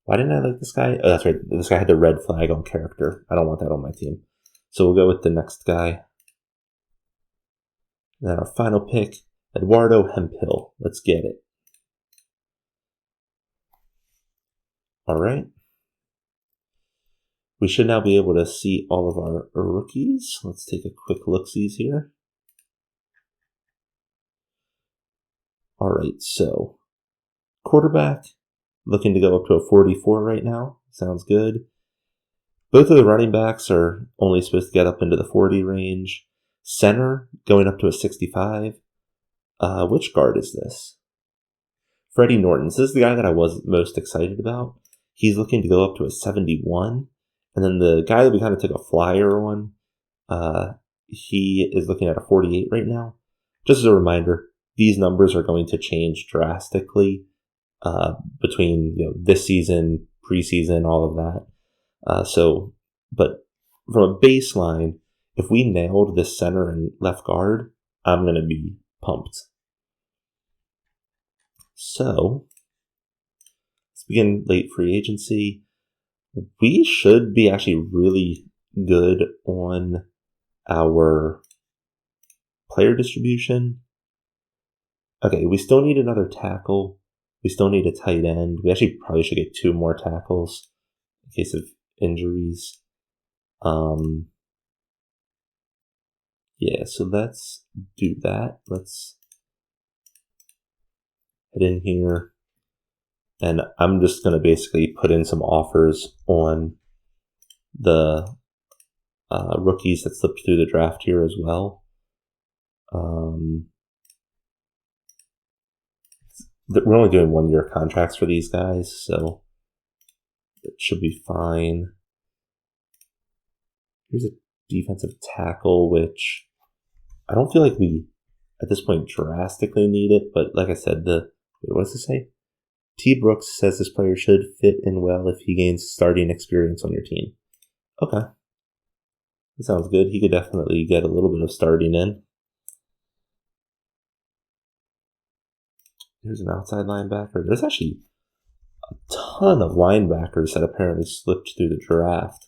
Why didn't I like this guy? Oh, that's right. This guy had the red flag on character. I don't want that on my team. So we'll go with the next guy. And then our final pick, Eduardo Hemphill. Let's get it. All right. We should now be able to see all of our rookies. Let's take a quick look-sees here. All right, so quarterback, looking to go up to a 44 right now. Sounds good. Both of the running backs are only supposed to get up into the 40 range. Center, going up to a 65. Which guard is this? Freddie Norton. So this is the guy that I was most excited about. He's looking to go up to a 71. And then the guy that we kind of took a flyer on, he is looking at a 48 right now. Just as a reminder, these numbers are going to change drastically between this season, preseason, all of that. But from a baseline, if we nailed this center and left guard, I'm going to be pumped. So let's begin late free agency. We should be actually really good on our player distribution. Okay, we still need another tackle. We still need a tight end. We actually probably should get 2 more tackles in case of injuries. Yeah, so let's do that. head in here. And I'm just going to basically put in some offers on the rookies that slipped through the draft here as well. We're only doing 1-year contracts for these guys, so it should be fine. Here's a defensive tackle, which I don't feel like we, at this point, drastically need it. But like I said, what does it say? T. Brooks says this player should fit in well if he gains starting experience on your team. Okay. That sounds good. He could definitely get a little bit of starting in. Here's an outside linebacker. There's actually a ton of linebackers that apparently slipped through the draft.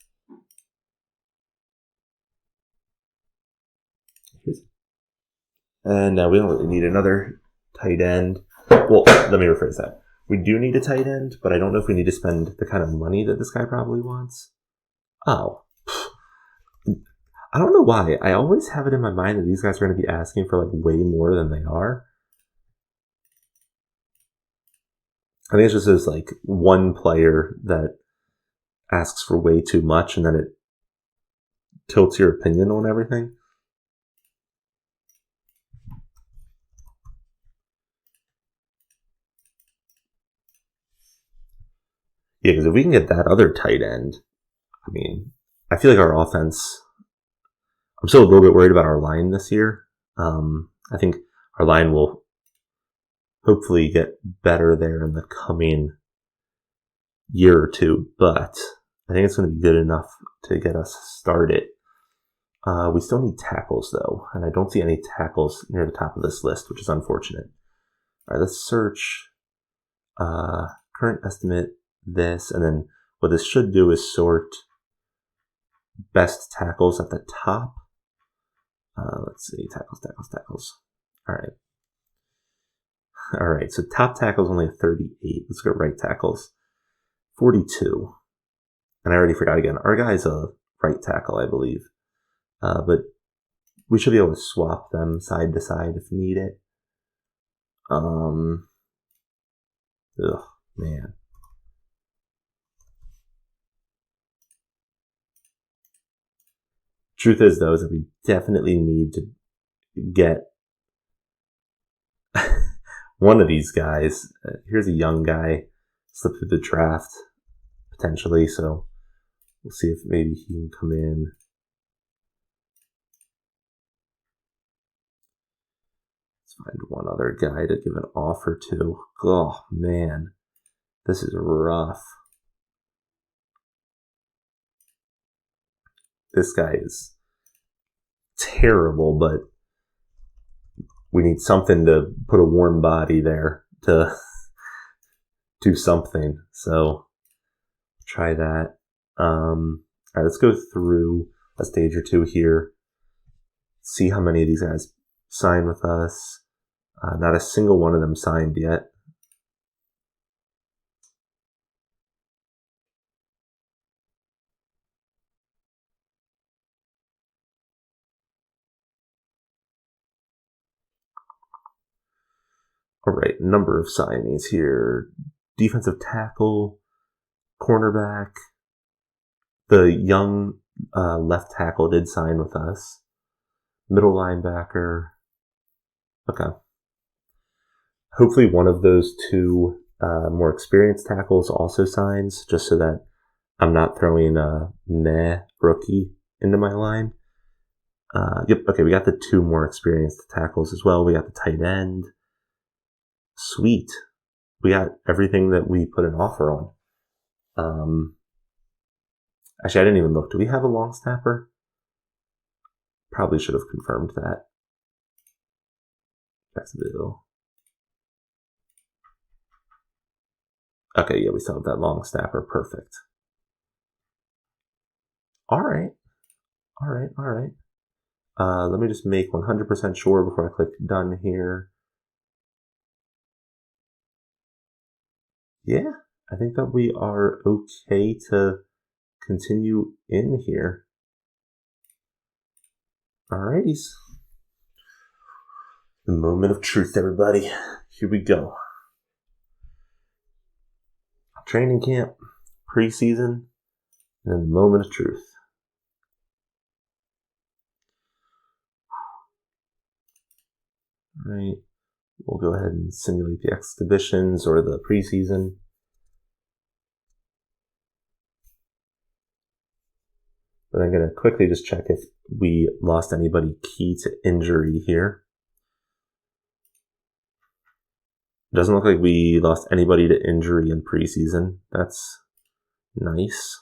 And we don't really need another tight end. Well, let me rephrase that. We do need a tight end, but I don't know if we need to spend the kind of money that this guy probably wants. Oh. I don't know why. I always have it in my mind that these guys are going to be asking for like way more than they are. I think it's just this like one player that asks for way too much and then it tilts your opinion on everything. Yeah, because if we can get that other tight end, I mean, I feel like our offense, I'm still a little bit worried about our line this year. I think our line will hopefully get better there in the coming year or two, but I think it's going to be good enough to get us started. We still need tackles, though, and I don't see any tackles near the top of this list, which is unfortunate. All right, let's search current estimate this, and then what this should do is sort best tackles at the top. Let's see, tackles. All right, so top tackles only 38. Let's go right tackles. 42. And I already forgot again. Our guy's a right tackle, I believe. But we should be able to swap them side to side if needed. Man. Truth is, though, is that we definitely need to get one of these guys. Here's a young guy, slipped through the draft, potentially, so we'll see if maybe he can come in. Let's find one other guy to give an offer to. Oh, man. This is rough. This guy is terrible, but we need something to put a warm body there to do something. So try that. All right, let's go through a stage or two here. See how many of these guys sign with us. Not a single one of them signed yet. All right, number of signings here. Defensive tackle, cornerback. The young left tackle did sign with us. Middle linebacker. Okay. Hopefully one of those two more experienced tackles also signs, just so that I'm not throwing a meh rookie into my line. Yep, okay, we got the two more experienced tackles as well. We got the tight end. Sweet. We got everything that we put an offer on. Actually, I didn't even look. Do we have a long snapper? Probably should have confirmed that. Jacksonville. Okay, yeah, we still have that long snapper. Perfect. All right. Let me just make 100% sure before I click done here. Yeah, I think that we are okay to continue in here. Alrighties. The moment of truth, everybody. Here we go. Training camp, preseason, and then the moment of truth. All right, we'll go ahead and simulate the exhibitions or the preseason. But I'm going to quickly just check if we lost anybody key to injury here. It doesn't look like we lost anybody to injury in preseason. That's nice.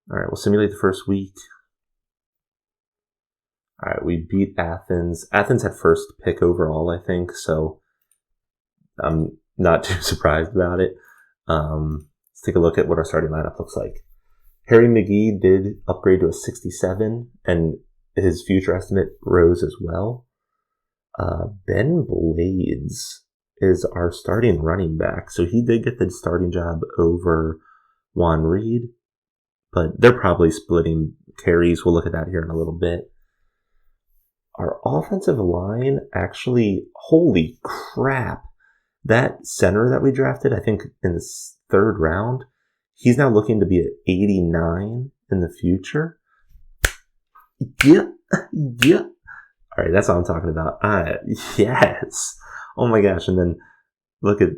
All right, we'll simulate the first week. All right, we beat Athens. Athens had first pick overall, I think, so I'm not too surprised about it. Let's take a look at what our starting lineup looks like. Harry Mcgee did upgrade to a 67, and his future estimate rose as well. Ben Blades is our starting running back, so he did get the starting job over Juan Reed, but they're probably splitting carries. We'll look at that here in a little bit. Our offensive line actually, holy crap, that center that we drafted, I think in the third round, he's now looking to be at 89 in the future. Yeah. All right, that's what I'm talking about. Yes. Oh my gosh. And then look at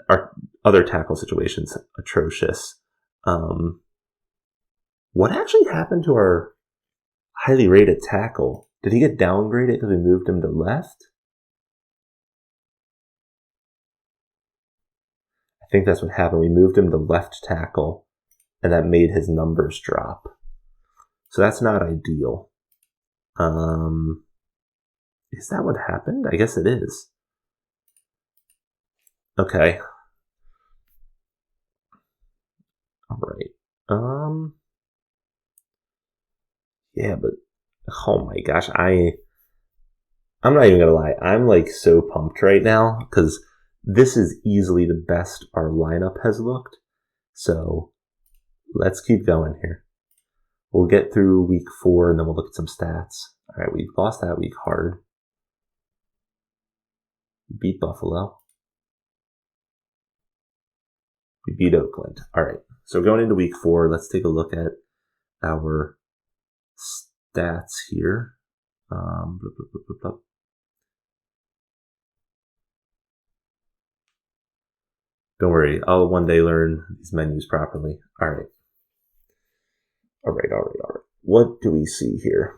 our other tackle situations. Atrocious. What actually happened to our highly rated tackle? Did he get downgraded because we moved him to left? I think that's what happened. We moved him to left tackle, and that made his numbers drop. So that's not ideal. Is that what happened? I guess it is. Okay. All right. Yeah, but oh my gosh, I'm not even gonna lie. I'm like so pumped right now because this is easily the best our lineup has looked. So let's keep going here. We'll get through week 4 and then we'll look at some stats. All right, we lost that week hard. We beat Buffalo. We beat Oakland. All right, so going into week 4, let's take a look at our stats here. Don't worry, I'll one day learn these menus properly. All right. What do we see here?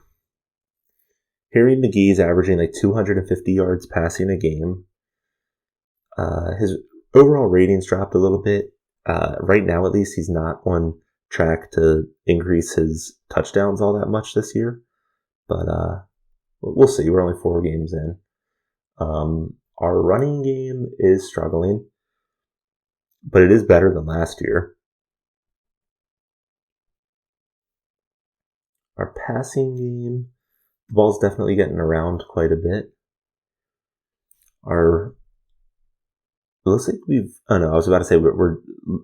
Harry Mcgee is averaging like 250 yards passing a game. His overall ratings dropped a little bit. Right now, at least, he's not on track to increase his touchdowns all that much this year. But we'll see. We're only 4 games in. Our running game is struggling, but it is better than last year. Our passing game, the ball's definitely getting around quite a bit. It looks like I was about to say we're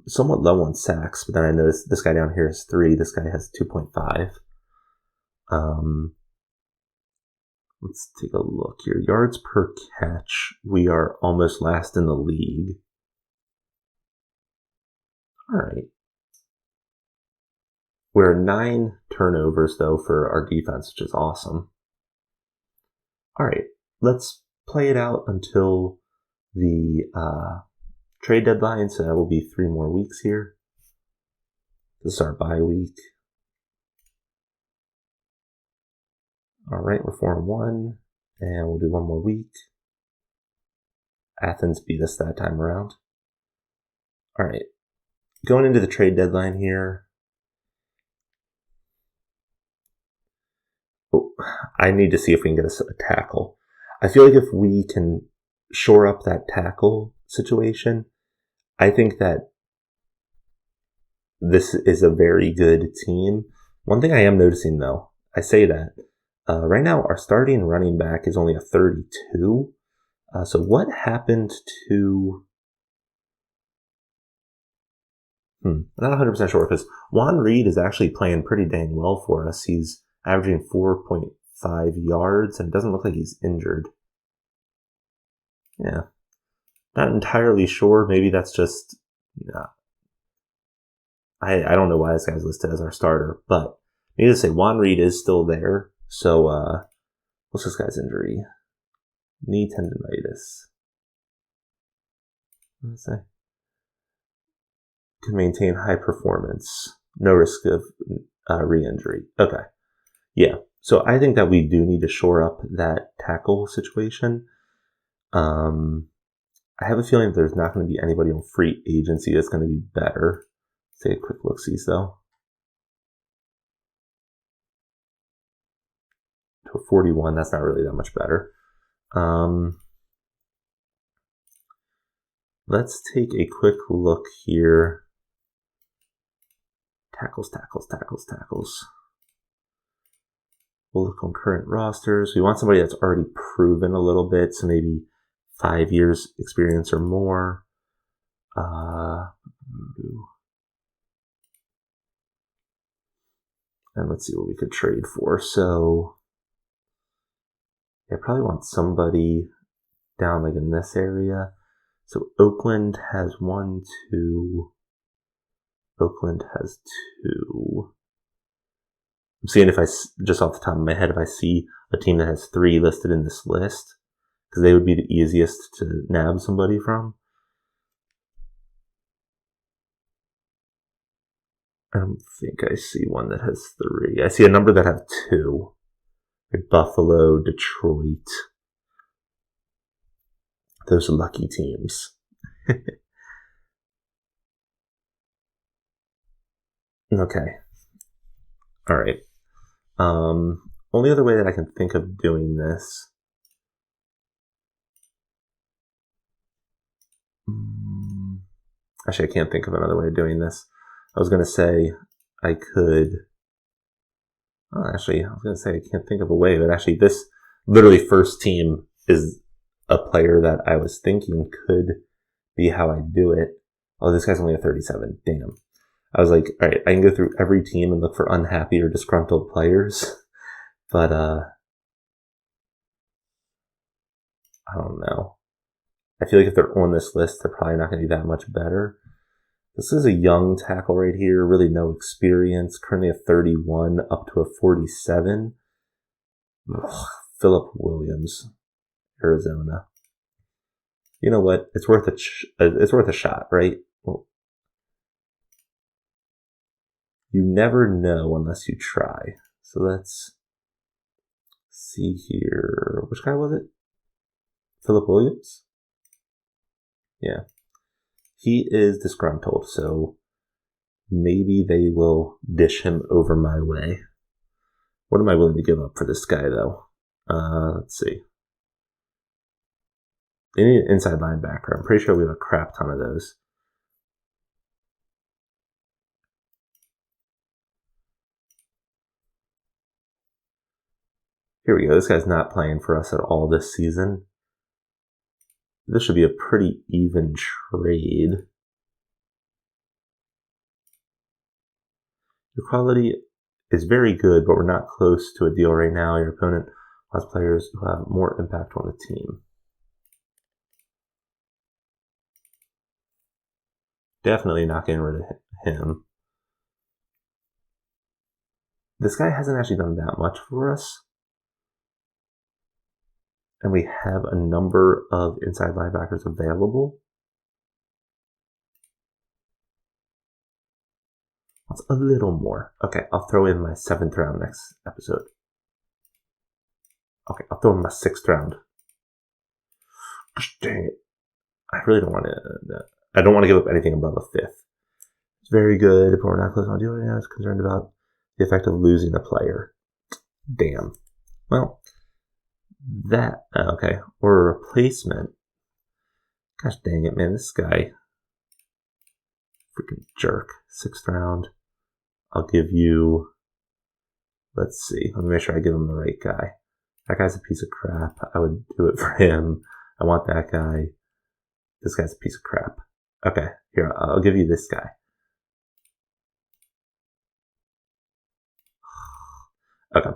somewhat low on sacks, but then I noticed this guy down here has 3. This guy has 2.5. Let's take a look here. Yards per catch, we are almost last in the league. All right. We're 9 turnovers, though, for our defense, which is awesome. All right. Let's play it out until the trade deadline, so that will be 3 more weeks here. This is our bye week. All right, we're 4-1, and we'll do 1 more week. Athens beat us that time around. All right, going into the trade deadline here. I need to see if we can get a tackle. I feel like if we can shore up that tackle situation, I think that this is a very good team. One thing I am noticing, though, I say that, right now our starting running back is only a 32. So what happened to... I'm not 100% sure, because Juan Reed is actually playing pretty dang well for us. He's averaging 4.5 yards, and it doesn't look like he's injured. Yeah. Not entirely sure. Maybe that's just... I don't know why this guy's listed as our starter, but needless to say, Juan Reed is still there. So, what's this guy's injury? Knee tendonitis. What did I say? Can maintain high performance. No risk of re-injury. Okay. Yeah. So I think that we do need to shore up that tackle situation. I have a feeling that there's not going to be anybody on free agency that's going to be better. Let's take a quick look-see, though. To a 41, that's not really that much better. Let's take a quick look here. Tackles. We'll look on current rosters. We want somebody that's already proven a little bit, so maybe 5 years experience or more. And let's see what we could trade for. So, I probably want somebody down like in this area. So Oakland has 1, 2. Oakland has 2. I'm seeing if I, just off the top of my head, if I see a team that has 3 listed in this list, because they would be the easiest to nab somebody from. I don't think I see one that has 3. I see a number that have 2. Like Buffalo, Detroit. Those lucky teams. Okay. All right. Only other way that I can think of doing this. Actually, I can't think of another way of doing this. I was going to say I could. Oh, actually, I was going to say I can't think of a way, but actually, this literally first team is a player that I was thinking could be how I do it. Oh, this guy's only a 37. Damn. I was like, all right, I can go through every team and look for unhappy or disgruntled players, but I don't know. I feel like if they're on this list, they're probably not going to be that much better. This is a young tackle right here, really no experience, currently a 31 up to a 47. Ugh, Philip Williams, Arizona. You know what? It's worth a shot, right? Well, you never know unless you try. So let's see here. Which guy was it? Philip Williams? Yeah. He is disgruntled, so maybe they will dish him over my way. What am I willing to give up for this guy, though? Let's see. They need an inside linebacker. I'm pretty sure we have a crap ton of those. Here we go. This guy's not playing for us at all this season. This should be a pretty even trade. Your quality is very good, but we're not close to a deal right now. Your opponent has players who have more impact on the team. Definitely not getting rid of him. This guy hasn't actually done that much for us. And we have a number of inside linebackers available. What's a little more? Okay, I'll throw in my 7th round next episode. Okay, I'll throw in my 6th round. Gosh, dang it. I really don't want to. I don't want to give up anything above a 5th. It's very good, but we're not close on doing it. I was concerned about the effect of losing a player. Damn. Well, that, okay. Or a replacement. Gosh dang it, man. This guy. Freaking jerk. 6th round. I'll give you. Let's see. Let me make sure I give him the right guy. That guy's a piece of crap. I would do it for him. I want that guy. This guy's a piece of crap. Okay. Here, I'll give you this guy. Okay.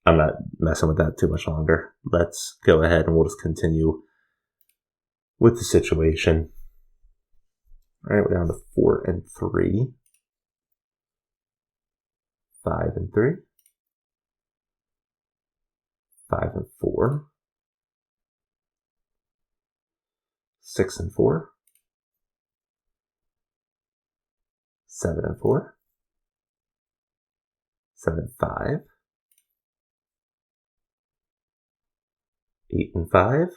I'm not messing with that too much longer. Let's go ahead and we'll just continue with the situation. All right, we're down to 4-3, 5-3, 5-4, 6-4, 7-4, 7-5, 8-5.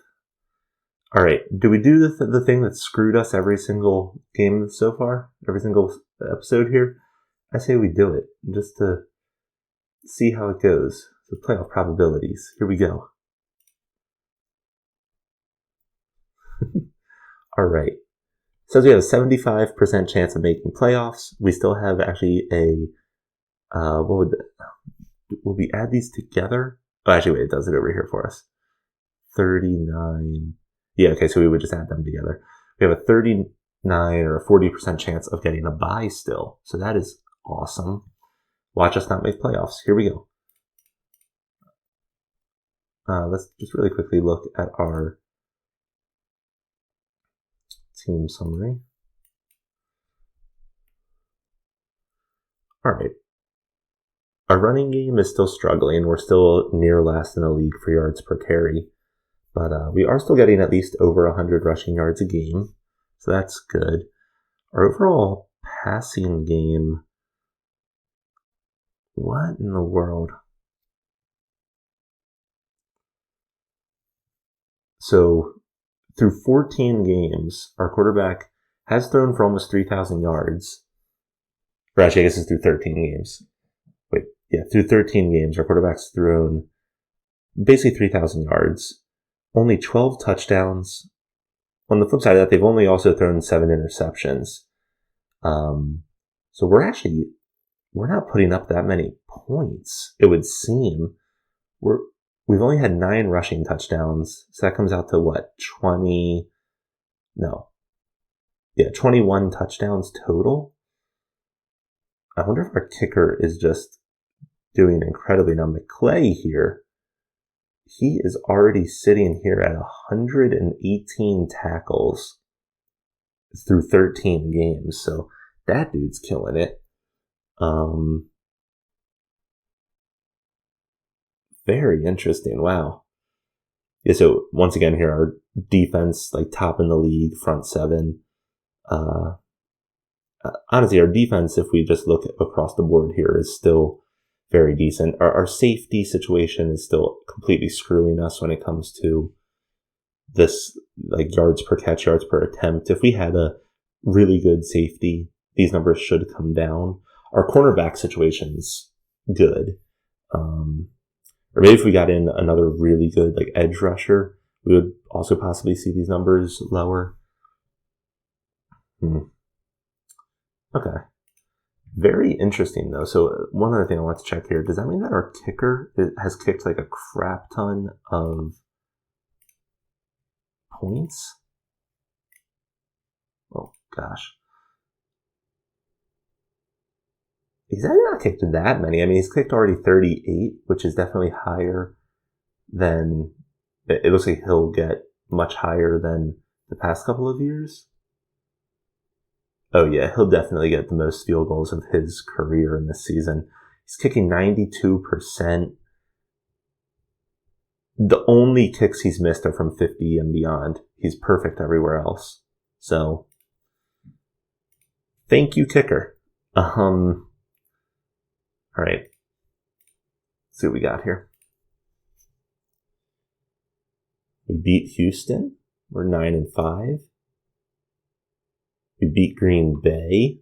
All right, do we do the thing that screwed us every single game so far? Every single episode here? I say we do it, just to see how it goes. So playoff probabilities. Here we go. All right. Says we have a 75% chance of making playoffs. We still have actually a, will we add these together? Oh, actually, wait, it does it over here for us. 39. Yeah, okay, so we would just add them together. We have a 39 or a 40% chance of getting a bye still. So that is awesome. Watch us not make playoffs. Here we go. Let's just really quickly look at our team summary. All right. Our running game is still struggling. We're still near last in the league for yards per carry. But we are still getting at least over 100 rushing yards a game. So that's good. Our overall passing game. What in the world? So through 14 games, our quarterback has thrown for almost 3,000 yards. Or actually, I guess it's through 13 games. Wait, yeah, through 13 games, our quarterback's thrown basically 3,000 yards. Only 12 touchdowns. On the flip side of that, they've only also thrown 7 interceptions. So we're not putting up that many points, it would seem. We've only had 9 rushing touchdowns, so that comes out to what, 21 touchdowns total. I wonder if our kicker is just doing incredibly. Now, Mcgee here, he is already sitting here at 118 tackles through 13 games, so that dude's killing it. Very interesting. Wow. Yeah, so once again here, our defense, like top in the league, front 7. Honestly, our defense, if we just look across the board here, is still very decent. Our safety situation is still completely screwing us when it comes to this, like yards per catch, yards per attempt. If we had a really good safety, these numbers should come down. Our cornerback situation's good. Or maybe if we got in another really good like edge rusher, we would also possibly see these numbers lower. Okay. Very interesting, though. So one other thing I want to check here. Does that mean that our kicker has kicked like a crap ton of points? Oh, gosh. He's actually not kicked that many. I mean, he's kicked already 38, which is definitely higher than... It looks like he'll get much higher than the past couple of years. Oh, yeah, he'll definitely get the most field goals of his career in this season. He's kicking 92%. The only kicks he's missed are from 50 and beyond. He's perfect everywhere else. So, thank you, kicker. All right. Let's see what we got here. We beat Houston. We're 9-5. We beat Green Bay.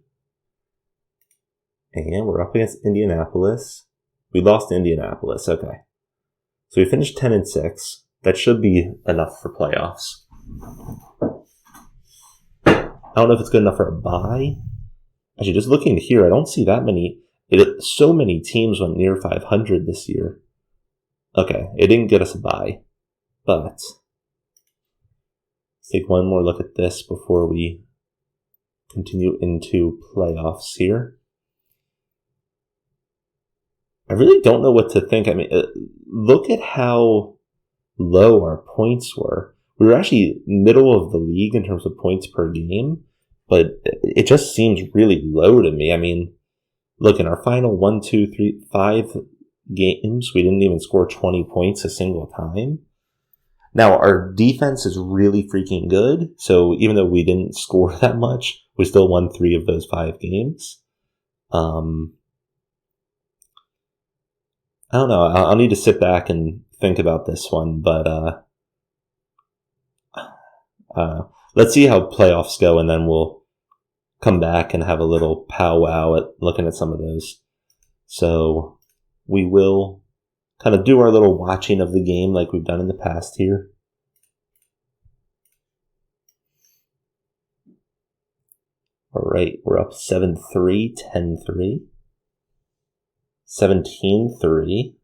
And we're up against Indianapolis. We lost to Indianapolis. Okay. So we finished 10-6. That should be enough for playoffs. I don't know if it's good enough for a bye. Actually, just looking here, I don't see that many. So many teams went near 500 this year. Okay, it didn't get us a bye. But let's take one more look at this before we continue into playoffs here. I really don't know what to think. I mean, look at how low our points were. We were actually middle of the league in terms of points per game, but it just seems really low to me. I mean, look, in our final 1, 2, 3, 5 games, we didn't even score 20 points a single time. Now, our defense is really freaking good, so even though we didn't score that much, we still won 3 of those 5 games. I don't know. I'll need to sit back and think about this one, but let's see how playoffs go, and then we'll come back and have a little powwow at looking at some of those. So we will kind of do our little watching of the game like we've done in the past here. All right, we're up 7-3, 10-3, 17-3,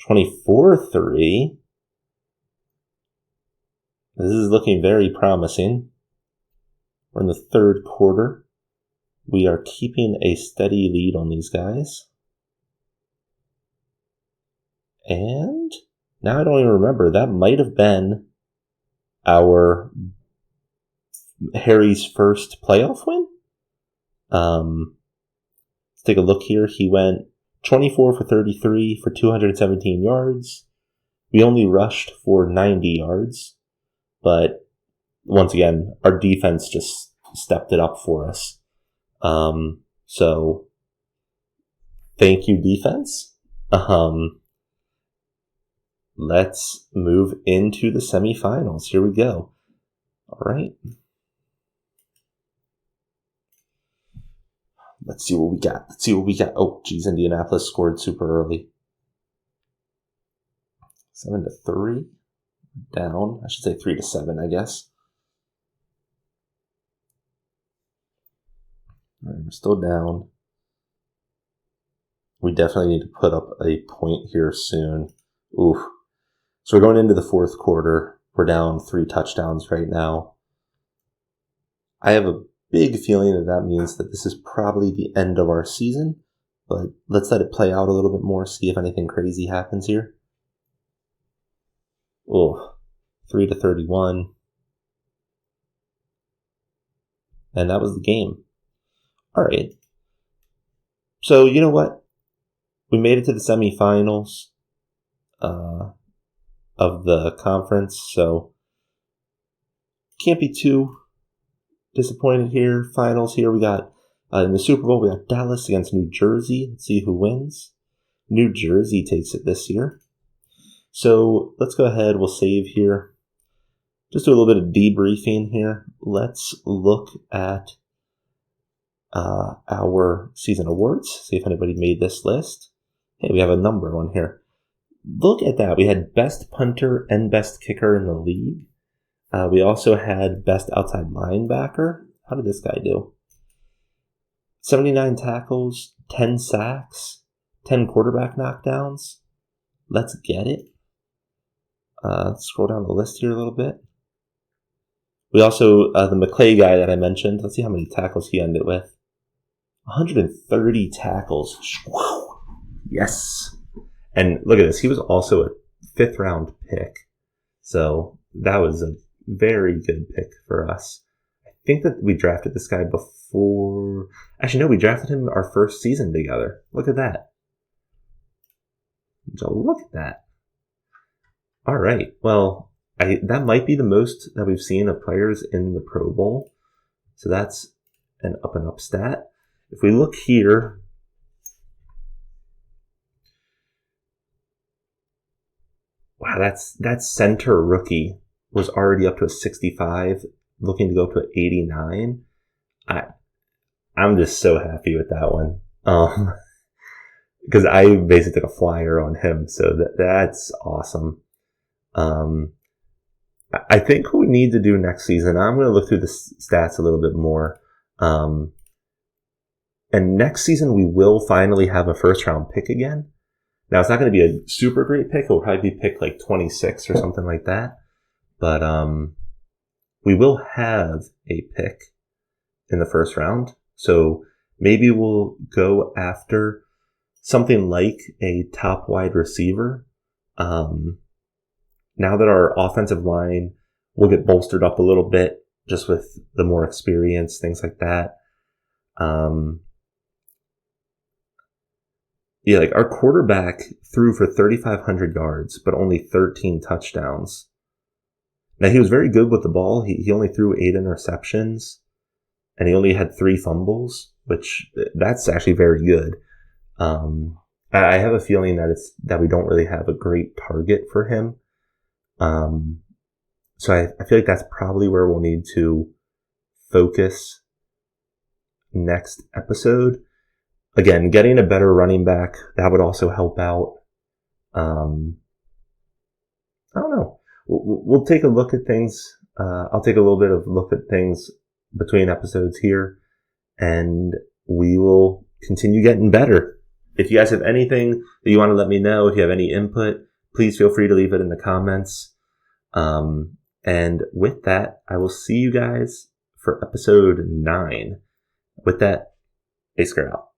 24-3. This is looking very promising. We're in the third quarter. We are keeping a steady lead on these guys. And now I don't even remember. That might have been our Harry's first playoff win. Let's take a look here. He went 24 for 33 for 217 yards. We only rushed for 90 yards. But once again, our defense just stepped it up for us. So thank you, defense. Let's move into the semifinals. Here we go. All right. Let's see what we got. Oh, geez, Indianapolis scored super early. 7-3. Down. I should say 3-7, I guess. All right, we're still down. We definitely need to put up a point here soon. Oof. So we're going into the fourth quarter. We're down 3 touchdowns right now. I have a big feeling that means that this is probably the end of our season, but let's let it play out a little bit more, see if anything crazy happens here. Oh, 3-31. And that was the game. All right. So, you know what? We made it to the semifinals of the conference, so can't be too disappointed here. Finals here. We got, in the Super Bowl, we got Dallas against New Jersey. Let's see who wins. New Jersey takes it this year. So let's go ahead. We'll save here. Just do a little bit of debriefing here. Let's look at our season awards. See if anybody made this list. Hey, we have a number one here. Look at that. We had best punter and best kicker in the league. We also had best outside linebacker. How did this guy do? 79 tackles, 10 sacks, 10 quarterback knockdowns. Let's get it. Let's scroll down the list here a little bit. We also, the Mcgee guy that I mentioned, let's see how many tackles he ended with. 130 tackles. Wow. Yes. And look at this. He was also a 5th round pick. So that was a very good pick for us. I think that we drafted this guy before. Actually, no, we drafted him our first season together. Look at that. So look at that. All right. Well, that might be the most that we've seen of players in the Pro Bowl. So that's an up and up stat. If we look here, wow, that center rookie was already up to a 65, looking to go up to an 89. I'm just so happy with that one. Because I basically took a flyer on him, so that's awesome. I think what we need to do next season, I'm going to look through the stats a little bit more. And next season, we will finally have a first round pick again. Now, it's not going to be a super great pick. It'll probably be pick like 26 or something like that. But we will have a pick in the first round. So maybe we'll go after something like a top wide receiver. now that our offensive line will get bolstered up a little bit just with the more experience, things like that. Yeah, like our quarterback threw for 3,500 yards, but only 13 touchdowns. Now, he was very good with the ball. He only threw 8 interceptions, and he only had 3 fumbles, which that's actually very good. I have a feeling that we don't really have a great target for him. So I feel like that's probably where we'll need to focus next episode. Again, getting a better running back, that would also help out. I don't know. We'll take a look at things. I'll take a little bit of look at things between episodes here, and we will continue getting better. If you guys have anything that you want to let me know, if you have any input, please feel free to leave it in the comments. And with that, I will see you guys for episode 9. With that, AyyScare out.